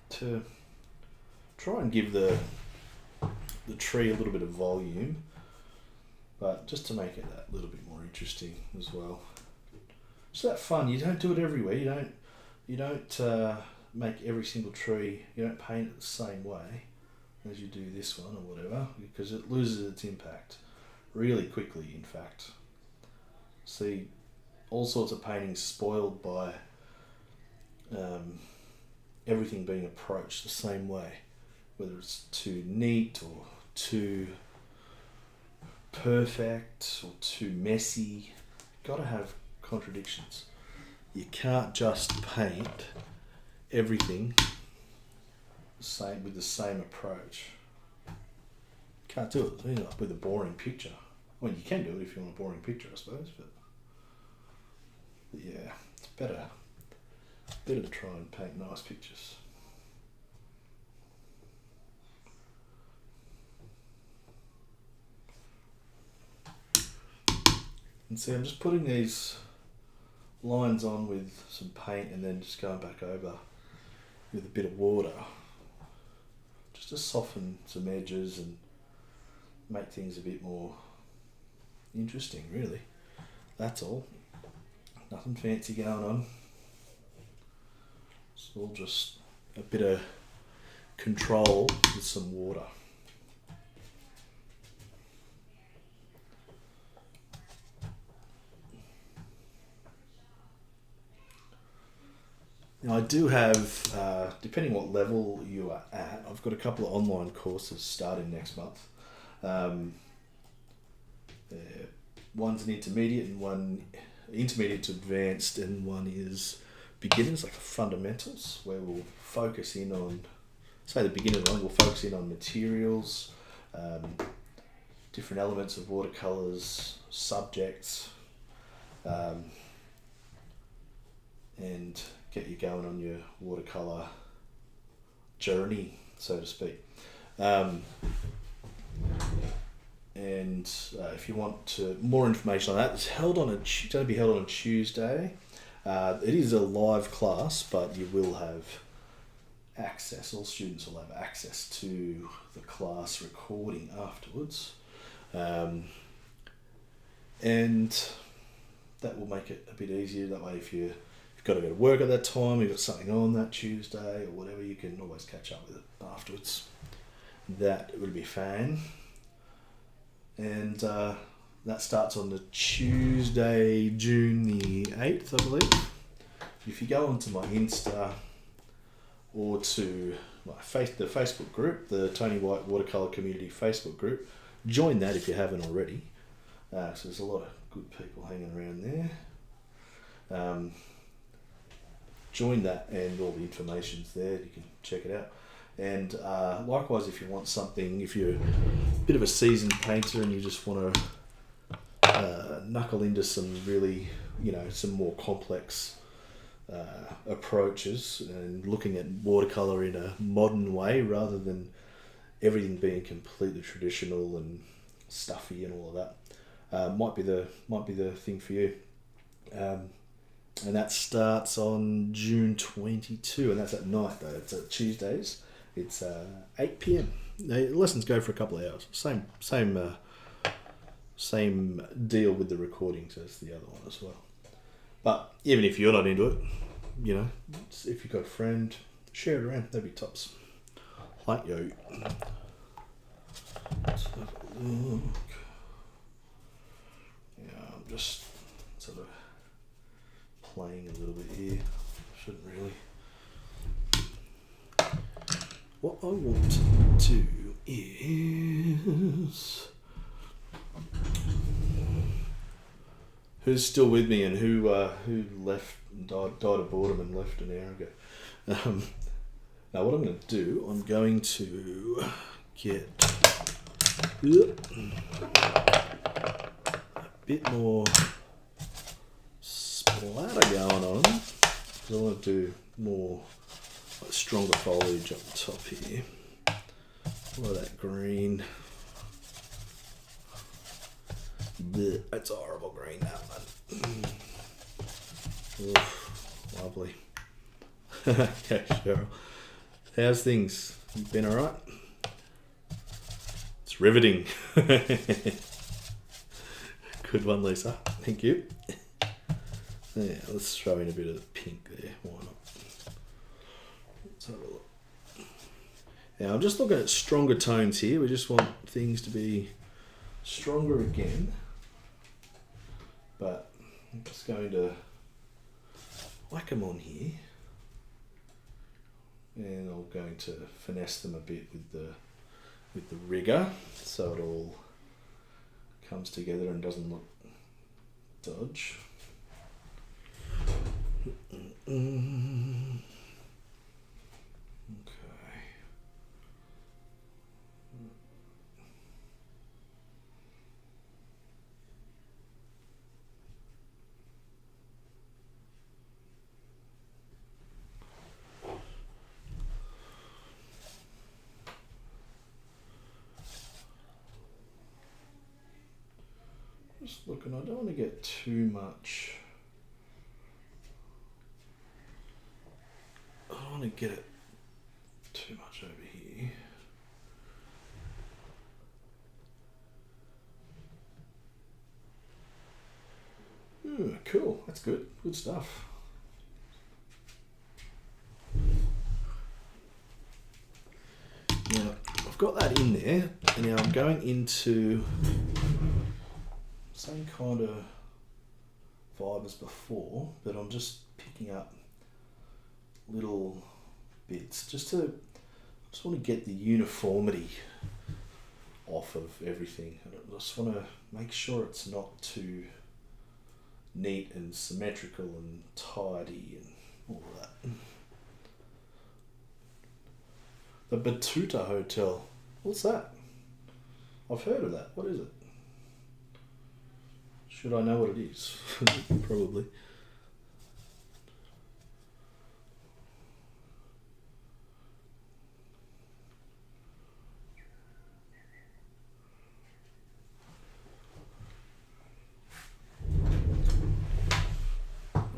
to try and give the tree a little bit of volume, but just to make it that little bit more interesting as well. It's that fun. You don't do it everywhere. You don't make every single tree. You don't paint it the same way as you do this one or whatever, because it loses its impact really quickly. In fact, see all sorts of paintings spoiled by everything being approached the same way, whether it's too neat or too perfect or too messy. Got to have contradictions. You can't just paint everything with the same approach. Can't do it. With a boring picture. Well, you can do it if you want a boring picture, I suppose, but yeah, it's better to try and paint nice pictures. And see, I'm just putting these lines on with some paint and then just going back over with a bit of water just to soften some edges and make things a bit more interesting, really. That's all. Nothing fancy going on. It's all just a bit of control with some water. Now I do have, depending what level you are at, I've got a couple of online courses starting next month. One's an intermediate and one intermediate to advanced, and one is beginners, like fundamentals, where we'll focus in on, say the beginner one, we'll focus in on materials, different elements of watercolours, subjects, and get you going on your watercolour journey, so to speak. And if you want more information on that, it's going to be held on a Tuesday. It is a live class, but you will have access, all students will have access to the class recording afterwards. And that will make it a bit easier. That way, if you've got to go to work at that time, you've got something on that Tuesday or whatever, you can always catch up with it afterwards. That would be fine. And that starts on the Tuesday, June the 8th, I believe. If you go onto my Insta or to the Facebook group, the Tony White Watercolour Community Facebook group, join that if you haven't already. So there's a lot of good people hanging around there. Join that, and all the information's there. You can check it out. And likewise, if you want something, if you're a bit of a seasoned painter and you just want to knuckle into some really, some more complex approaches and looking at watercolour in a modern way rather than everything being completely traditional and stuffy and all of that, might be the thing for you. And that starts on June 22, and that's at night though. It's at Tuesdays. It's 8 p.m. The lessons go for a couple of hours. Same deal with the recordings as the other one as well. But even if you're not into it, if you've got a friend, share it around. That'd be tops. Like yo. Let's have a look. Yeah, I'm just sort of playing a little bit here. Shouldn't really. What I want to do is, who's still with me and who left, died of boredom and left an hour ago. Now what I'm going to do, I'm going to get a bit more splatter going on, because I want to do more stronger foliage up the top here. A lot of that green. Blech, that's a horrible green, that one. Oof, lovely. Okay, Cheryl. How's things? You been alright? It's riveting. Good one, Lisa. Thank you. Yeah, let's throw in a bit of the pink there. Why not? Let's have a look. Now I'm just looking at stronger tones here. We just want things to be stronger again. But I'm just going to whack them on here. And I'm going to finesse them a bit with the rigger, so it all comes together and doesn't look dodge. Okay. Just looking, I don't want to get too much. I don't want to get it too much over here. Cool, that's good. Good stuff. Now, I've got that in there, and now I'm going into same kind of vibe as before, but I'm just picking up little bits just want to get the uniformity off of everything. I just want to make sure it's not too neat and symmetrical and tidy and all of that. The Batuta Hotel. What's that? I've heard of that. What is it? Should I know what it is? Probably.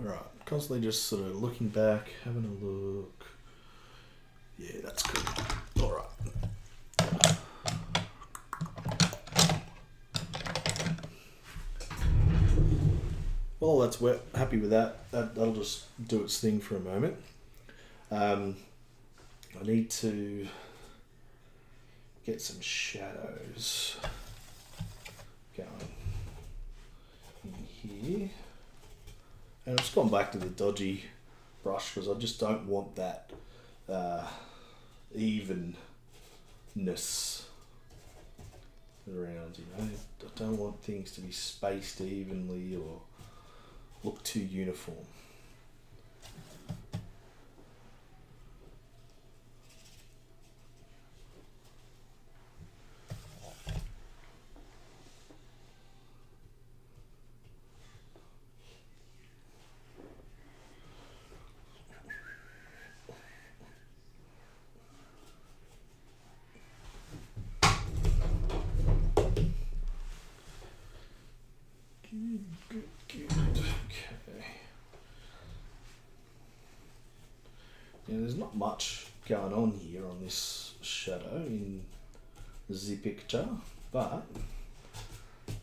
Alright, constantly just sort of looking back, having a look. Yeah, that's good. Alright. Well, that's wet. Happy with that. That'll just do its thing for a moment. I need to get some shadows going in here. And I've just gone back to the dodgy brush because I just don't want that evenness around, you know. I don't want things to be spaced evenly or look too uniform. Good. Okay. Yeah, there's not much going on here on this shadow in the picture, but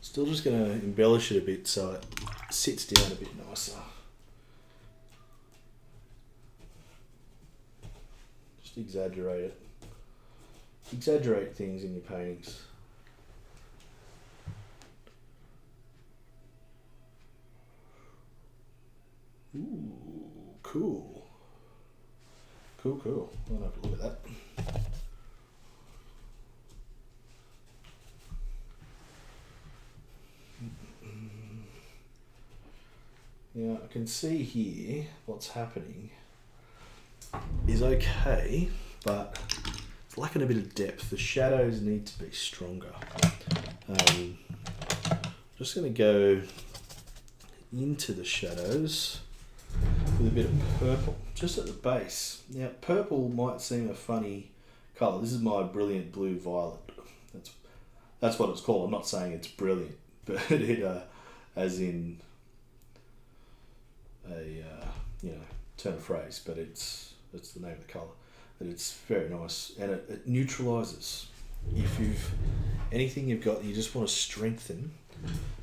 still just going to embellish it a bit so it sits down a bit nicer. Just exaggerate it. Exaggerate things in your paintings. Ooh, cool. Cool. I'll have a look at that. Now I can see here what's happening is okay, but it's lacking a bit of depth. The shadows need to be stronger. I'm just going to go into the shadows with a bit of purple, just at the base. Now, purple might seem a funny colour. This is my brilliant blue violet. That's what it's called. I'm not saying it's brilliant, but it, as in a turn of phrase. But it's the name of the colour. But it's very nice, and it neutralises. If anything you've got, you just want to strengthen.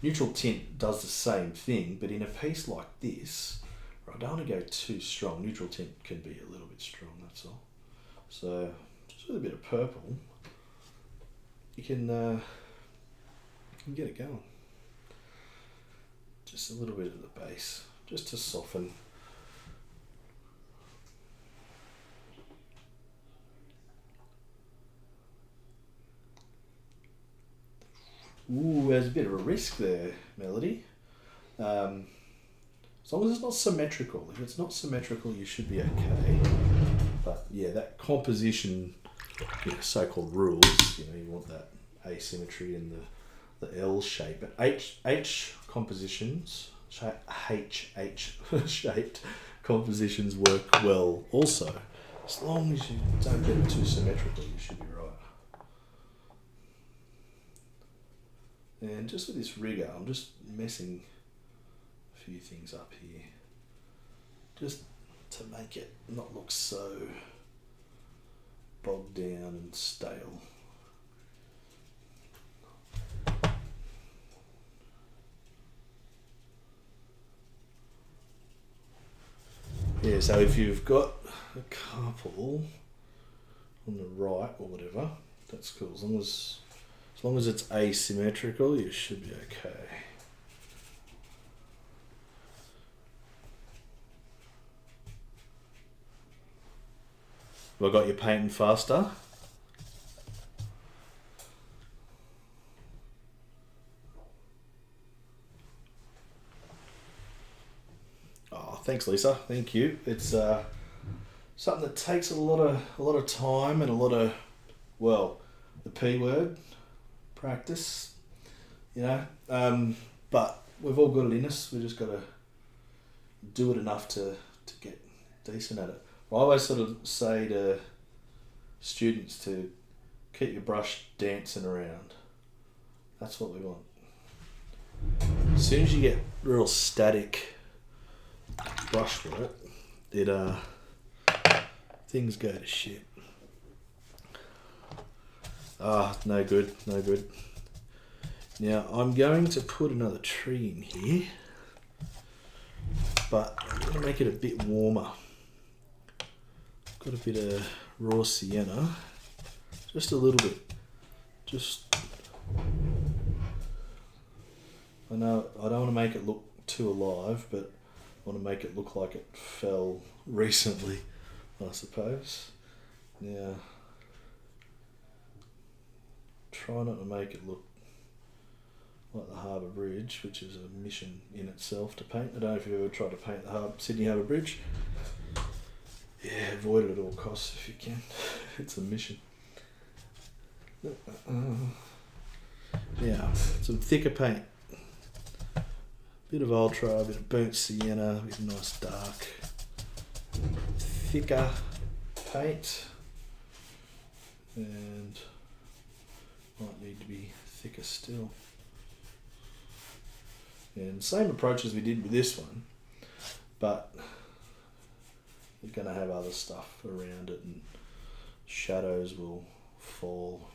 Neutral tint does the same thing, but in a piece like this, I don't want to go too strong. Neutral tint can be a little bit strong, that's all. So just with a bit of purple, you can get it going. Just a little bit at the base, just to soften. Ooh, there's a bit of a risk there, Melody. As long as it's not symmetrical. If it's not symmetrical, you should be okay. But yeah, that composition, so-called rules, you want that asymmetry in the L shape. But H compositions, HH shaped compositions work well also. As long as you don't get it too symmetrical, you should be right. And just with this rigger, I'm just messing a few things up here, just to make it not look so bogged down and stale. Yeah, so if you've got a couple on the right or whatever, that's cool. As long as it's asymmetrical, you should be okay. Have I got you painting faster? Oh, thanks, Lisa. Thank you. It's something that takes a lot of time and a lot of, well, the P word, practice. You know, but we've all got it in us. We just got to do it enough to get decent at it. I always sort of say to students to keep your brush dancing around. That's what we want. As soon as you get real static brush work, things go to shit. No good. Now I'm going to put another tree in here, but I'm going to make it a bit warmer. Got a bit of raw sienna, just a little bit. I know I don't want to make it look too alive, but I want to make it look like it fell recently, I suppose. Now, try not to make it look like the Harbour Bridge, which is a mission in itself to paint. I don't know if you've ever tried to paint the Sydney Harbour Bridge. Yeah, avoid it at all costs if you can. It's a mission. Now, some thicker paint. Bit of ultra, a bit of burnt sienna, a bit of nice dark. Thicker paint. And might need to be thicker still. And same approach as we did with this one, but you're going to have other stuff around it and shadows will fall.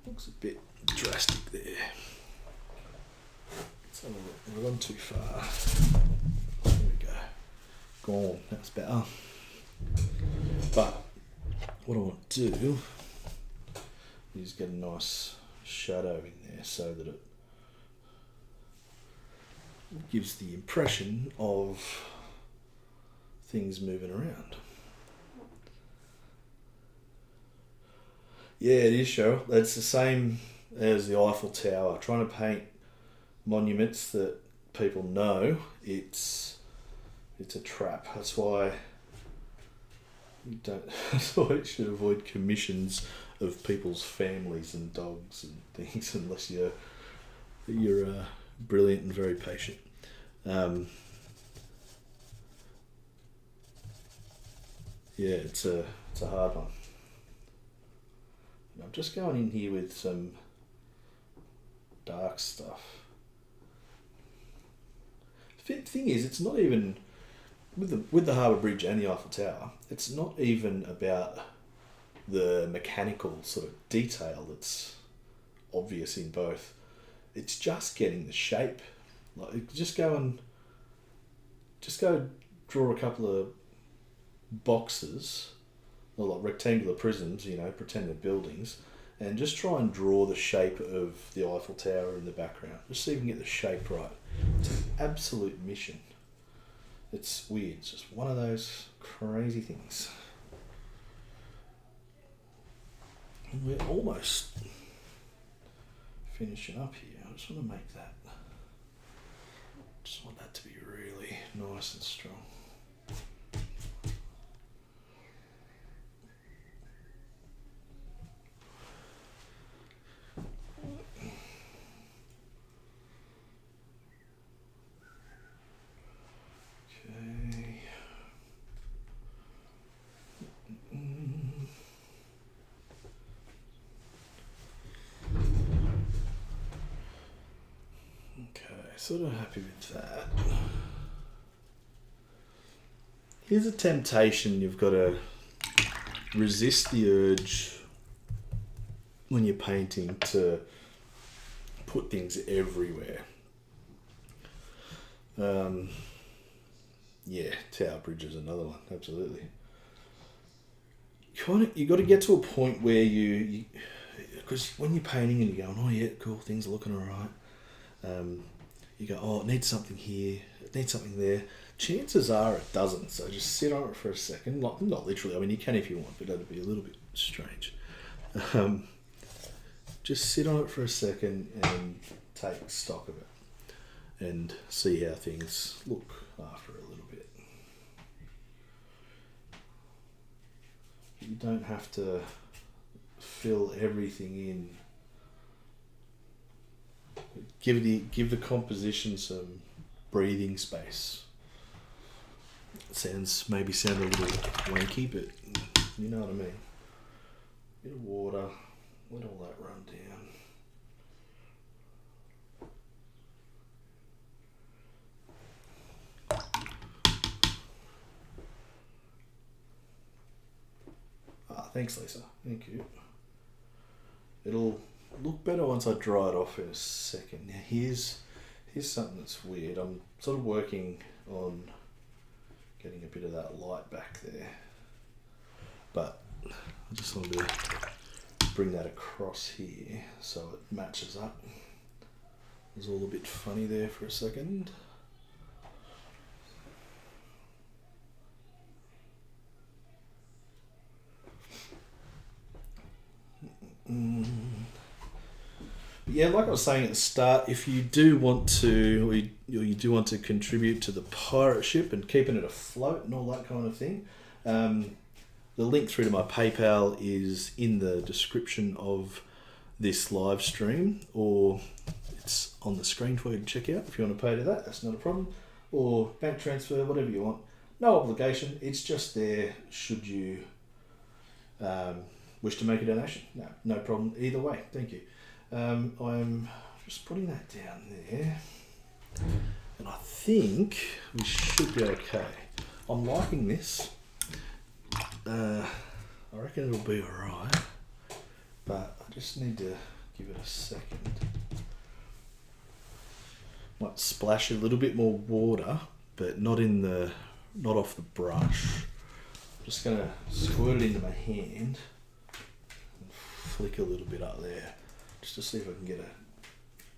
Looks a bit drastic there. Let's have a look. We've gone too far. There we go. Gone. That's better. But what I want to do is get a nice shadow in there so that it gives the impression of things moving around. Yeah, it is, Cheryl. It's the same as the Eiffel Tower. Trying to paint monuments that people know, it's a trap. That's why that's why you should avoid commissions of people's families and dogs and things unless you're brilliant and very patient. Yeah, it's a hard one. And I'm just going in here with some dark stuff. The thing is, it's not even with the Harbour Bridge and the Eiffel Tower. It's not even about the mechanical sort of detail that's obvious in both. It's just getting the shape. Like just go draw a couple of boxes, or like rectangular prisms, pretend they're buildings, and just try and draw the shape of the Eiffel Tower in the background. Just see if you can get the shape right. It's an absolute mission. It's weird. It's just one of those crazy things. And we're almost finishing up here. I just want to make that. Just want that to be really nice and strong. Sort of happy with that. Here's a temptation you've got to resist the urge when you're painting to put things everywhere. Yeah, Tower Bridge is another one, absolutely. You got to get to a point where because when you're painting and you're going, oh yeah, cool, things are looking alright. You go, oh, it needs something here, it needs something there. Chances are it doesn't, so just sit on it for a second. Not literally, I mean, you can if you want, but that'd be a little bit strange. Just sit on it for a second and take stock of it and see how things look after a little bit. You don't have to fill everything in. Give the composition some breathing space. Maybe sound a little wanky, but you know what I mean. Bit of water, let all that run down. Thanks, Lisa. Thank you. It'll look better once I dry it off in a second. Now here's something that's weird. I'm sort of working on getting a bit of that light back there, but I just wanted to bring that across here so it matches up. It was all a bit funny there for a second. Yeah, like I was saying at the start, if you do want to, or you do want to contribute to the pirate ship and keeping it afloat and all that kind of thing, the link through to my PayPal is in the description of this live stream, or it's on the screen for you to check out. If you want to pay to that, that's not a problem. Or bank transfer, whatever you want. No obligation. It's just there should you wish to make a donation. No problem either way. Thank you. I'm just putting that down there, and I think we should be okay. I'm liking this. I reckon it'll be alright, but I just need to give it a second. Might splash a little bit more water, but not off the brush. I'm just gonna squirt it into my hand and flick a little bit up there, just to see if I can get a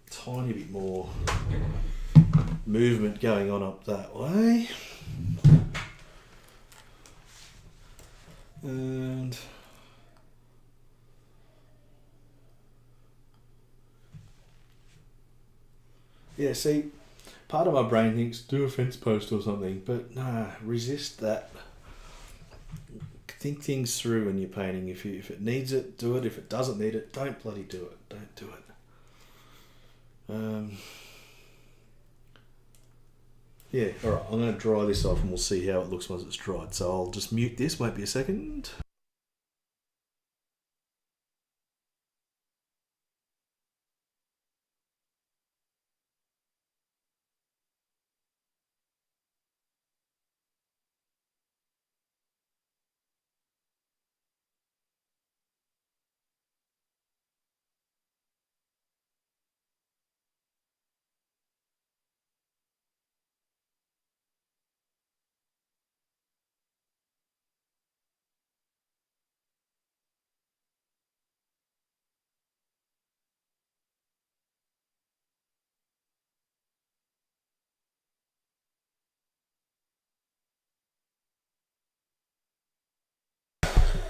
tiny bit more movement going on up that way. And yeah, see, part of my brain thinks do a fence post or something, but nah, resist that. Think things through when you're painting. If it needs it, do it. If it doesn't need it, don't bloody do it. Don't do it. Yeah, alright, I'm going to dry this off and we'll see how it looks once it's dried. So I'll just mute this, won't be a second.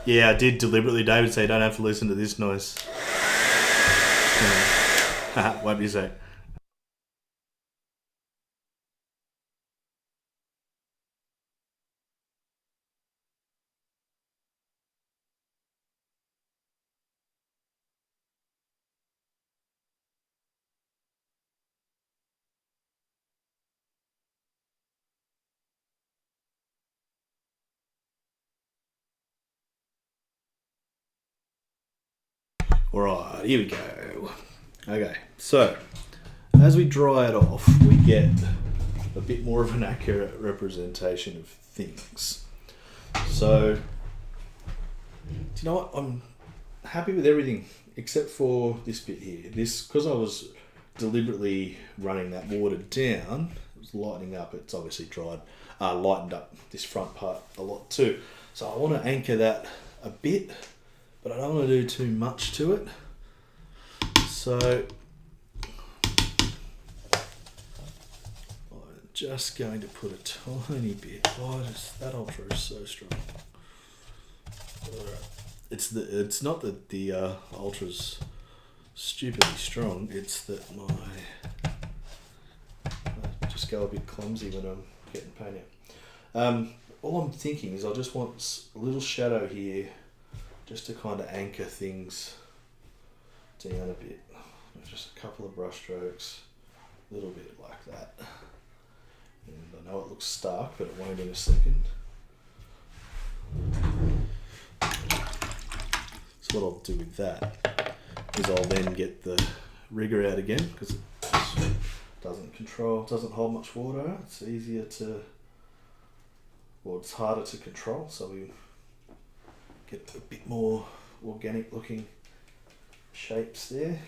Yeah, I did deliberately, David, so you don't have to listen to this noise. Won't be a sec. Alright, here we go. Okay, so as we dry it off, we get a bit more of an accurate representation of things. So, do you know what? I'm happy with everything except for this bit here. This, because I was deliberately running that water down, it was lightening up. It's obviously lightened up this front part a lot too. So I want to anchor that a bit, but I don't want to do too much to it. So I'm just going to put a tiny bit. Oh, that ultra is so strong. It's not that the ultra's stupidly strong. It's that I just go a bit clumsy when I'm getting paint out. All I'm thinking is I just want a little shadow here, just to kind of anchor things down a bit. Just a couple of brush strokes, a little bit like that. And I know it looks stark, but it won't in a second. So what I'll do with that is I'll then get the rigger out again, because it doesn't hold much water. It's easier to, well, it's harder to control, so we get a bit more organic looking shapes there.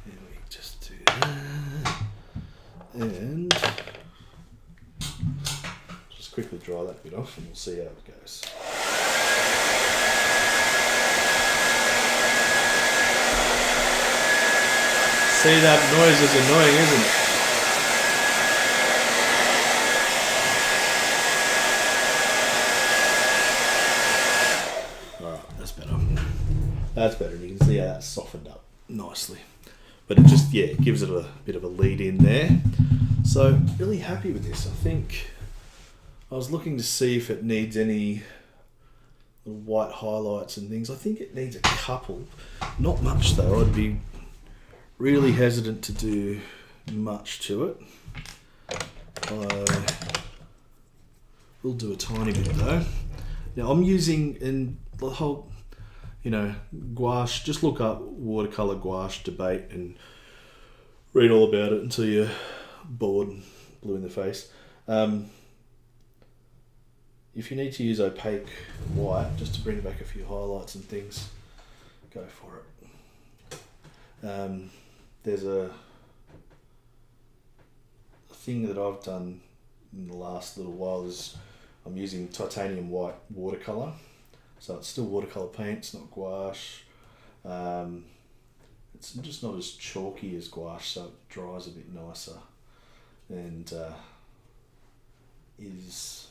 And we just do that. And just quickly dry that bit off and we'll see how it goes. See, that noise is annoying, isn't it? Alright, that's better. That's better. You can see how that's softened up nicely. But it just, yeah, it gives it a bit of a lead in there. So, really happy with this. I think I was looking to see if it needs any little white highlights and things. I think it needs a couple. Not much though. I'd be really hesitant to do much to it. We'll do a tiny bit though. Now I'm using in the whole, gouache. Just look up watercolour gouache debate and read all about it until you're bored and blue in the face. If you need to use opaque white just to bring back a few highlights and things, go for it. There's a thing that I've done in the last little while is I'm using titanium white watercolour. So it's still watercolour paint, it's not gouache. It's just not as chalky as gouache, so it dries a bit nicer and is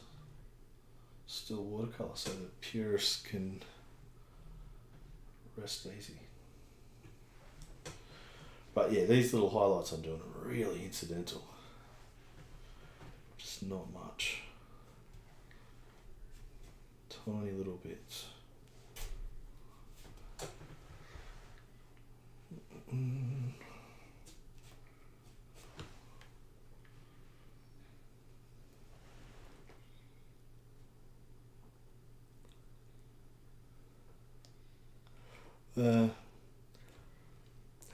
still watercolour, so the purists can rest easy. But yeah, these little highlights I'm doing are really incidental. Just not much. Tiny little bits.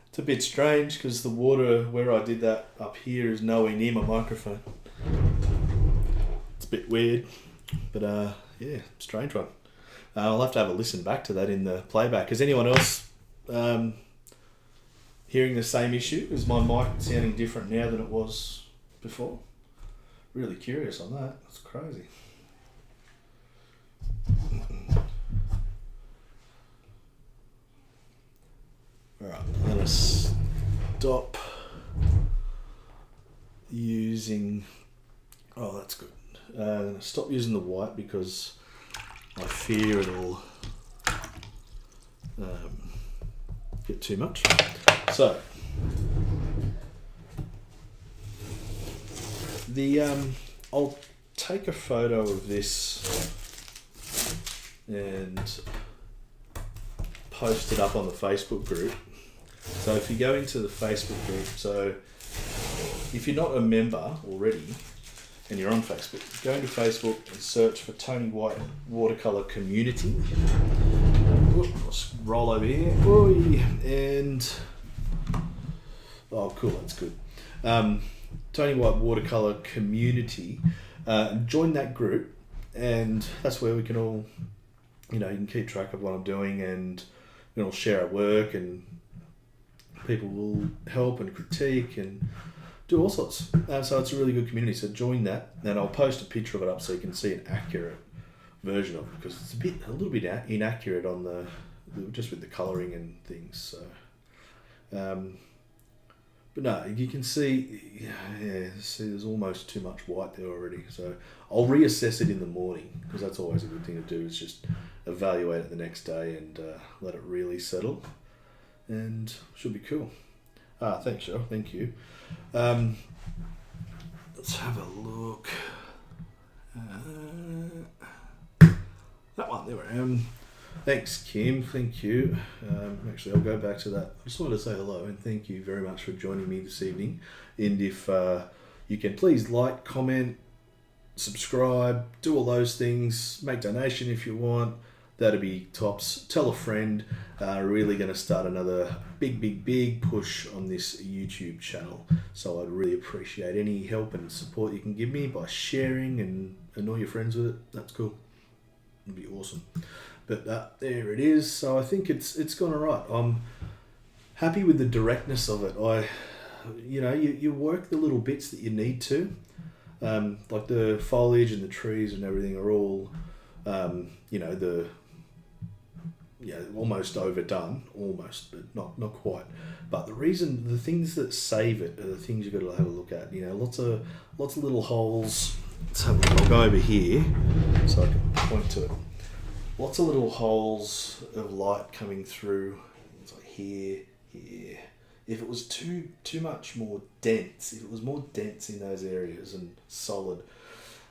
It's a bit strange because the water where I did that up here is nowhere near my microphone. It's a bit weird, but yeah, strange one. I'll have to have a listen back to that in the playback. Is anyone else hearing the same issue? Is my mic sounding different now than it was before? Really curious on that. That's crazy. Alright, I'm going to stop using... Oh, that's good. I'm going to stop using the white because I fear it'll get too much. So, I'll take a photo of this and post it up on the Facebook group. So if you go into the Facebook group, so if you're not a member already and you're on Facebook, go into Facebook and search for Tony White Watercolour Community. Let's roll over here. And oh, cool, that's good. Tony White Watercolour Community. Join that group, and that's where we can all, you can keep track of what I'm doing, and share our work and people will help and critique and do all sorts. So it's a really good community. So join that, and I'll post a picture of it up so you can see an accurate version of it, because it's a little bit inaccurate on just with the colouring and things. So, but no, you can see, there's almost too much white there already. So I'll reassess it in the morning, because that's always a good thing to do, is just evaluate it the next day and let it really settle, and should be cool. Thanks, Cheryl. Thank you. Let's have a look. That one, there we are. Thanks, Kim. Thank you. Actually, I'll go back to that. I just wanted to say hello and thank you very much for joining me this evening. And if you can please like, comment, subscribe, do all those things, make donation if you want. That'd be tops. Tell a friend. Really going to start another big push on this YouTube channel. So I'd really appreciate any help and support you can give me by sharing and annoy your friends with it. That's cool. It'd be awesome. But there it is. So I think it's gone all right. I'm happy with the directness of it. You work the little bits that you need to. Like the foliage and the trees and everything are all, almost overdone, almost, but not quite. But the things that save it are the things you've got to have a look at. Lots of little holes. Let's have a look. I'll go over here so I can point to it. Lots of little holes of light coming through. It's like here. If it was too much more dense, if it was more dense in those areas and solid,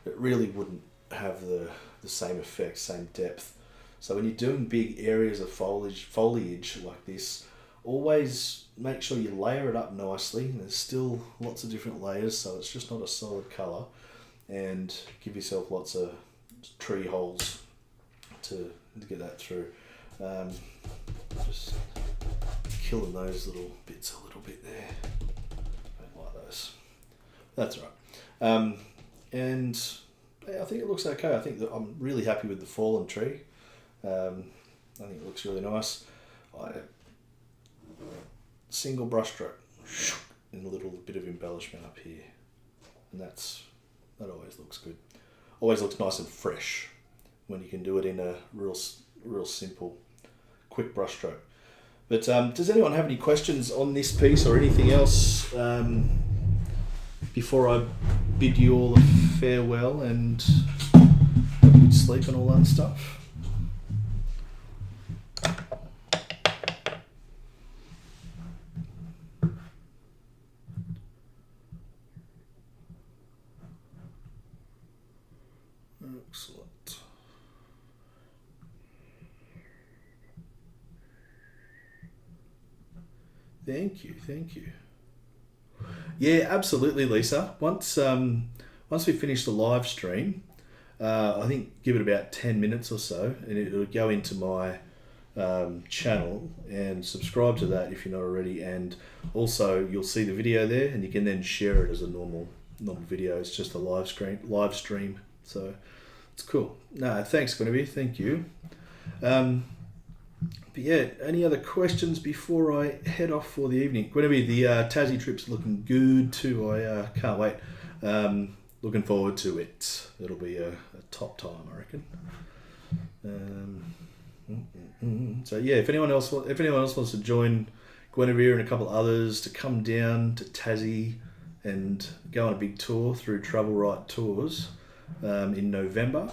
it really wouldn't have the same effect, same depth. So when you're doing big areas of foliage like this, always make sure you layer it up nicely. There's still lots of different layers, so it's just not a solid colour. And give yourself lots of tree holes to get that through. Just killing those little bits a little bit there. Don't like those. That's right. And I think it looks okay. I think that I'm really happy with the fallen tree. I think it looks really nice. Single brush stroke and a little bit of embellishment up here, and that always looks good. Always looks nice and fresh when you can do it in a real simple, quick brush stroke. But does anyone have any questions on this piece or anything else before I bid you all a farewell and have a good sleep and all that stuff? Excellent. Thank you. Yeah, absolutely, Lisa. Once we finish the live stream, I think give it about 10 minutes or so, and it'll go into my channel, and subscribe to that if you're not already. And also, you'll see the video there, and you can then share it as a normal video. It's just a live stream. So it's cool. No, thanks, Guinevere. Thank you. But yeah, any other questions before I head off for the evening? Guinevere, the Tassie trip's looking good too. I can't wait. Looking forward to it. It'll be a top time, I reckon. So yeah, if anyone else wants to join Guinevere and a couple others to come down to Tassie and go on a big tour through Travel Right Tours in November,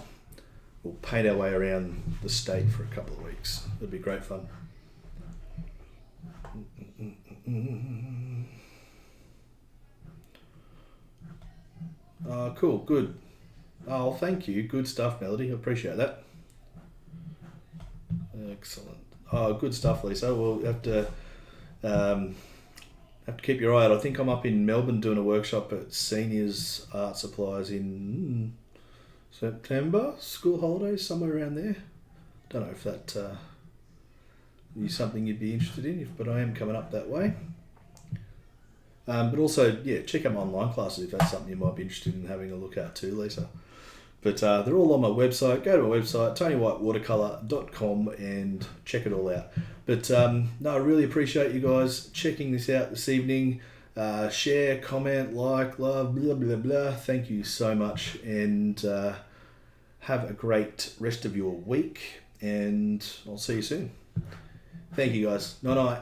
we'll paint our way around the state for a couple of weeks. It'll be great fun. Cool, good. Oh, thank you. Good stuff, Melody. I appreciate that. Excellent. Oh, good stuff, Lisa. We'll have to keep your eye out. I think I'm up in Melbourne doing a workshop at Seniors Art Supplies in September, school holidays, somewhere around there. Don't know if that is something you'd be interested in, but I am coming up that way. But also, yeah, check out my online classes if that's something you might be interested in having a look at too, Lisa. But they're all on my website. Go to my website, tonywhitewatercolour.com, and check it all out. But no, I really appreciate you guys checking this out this evening. Share, comment, like, love, blah, blah, blah. Thank you so much. And have a great rest of your week. And I'll see you soon. Thank you, guys. Night-night.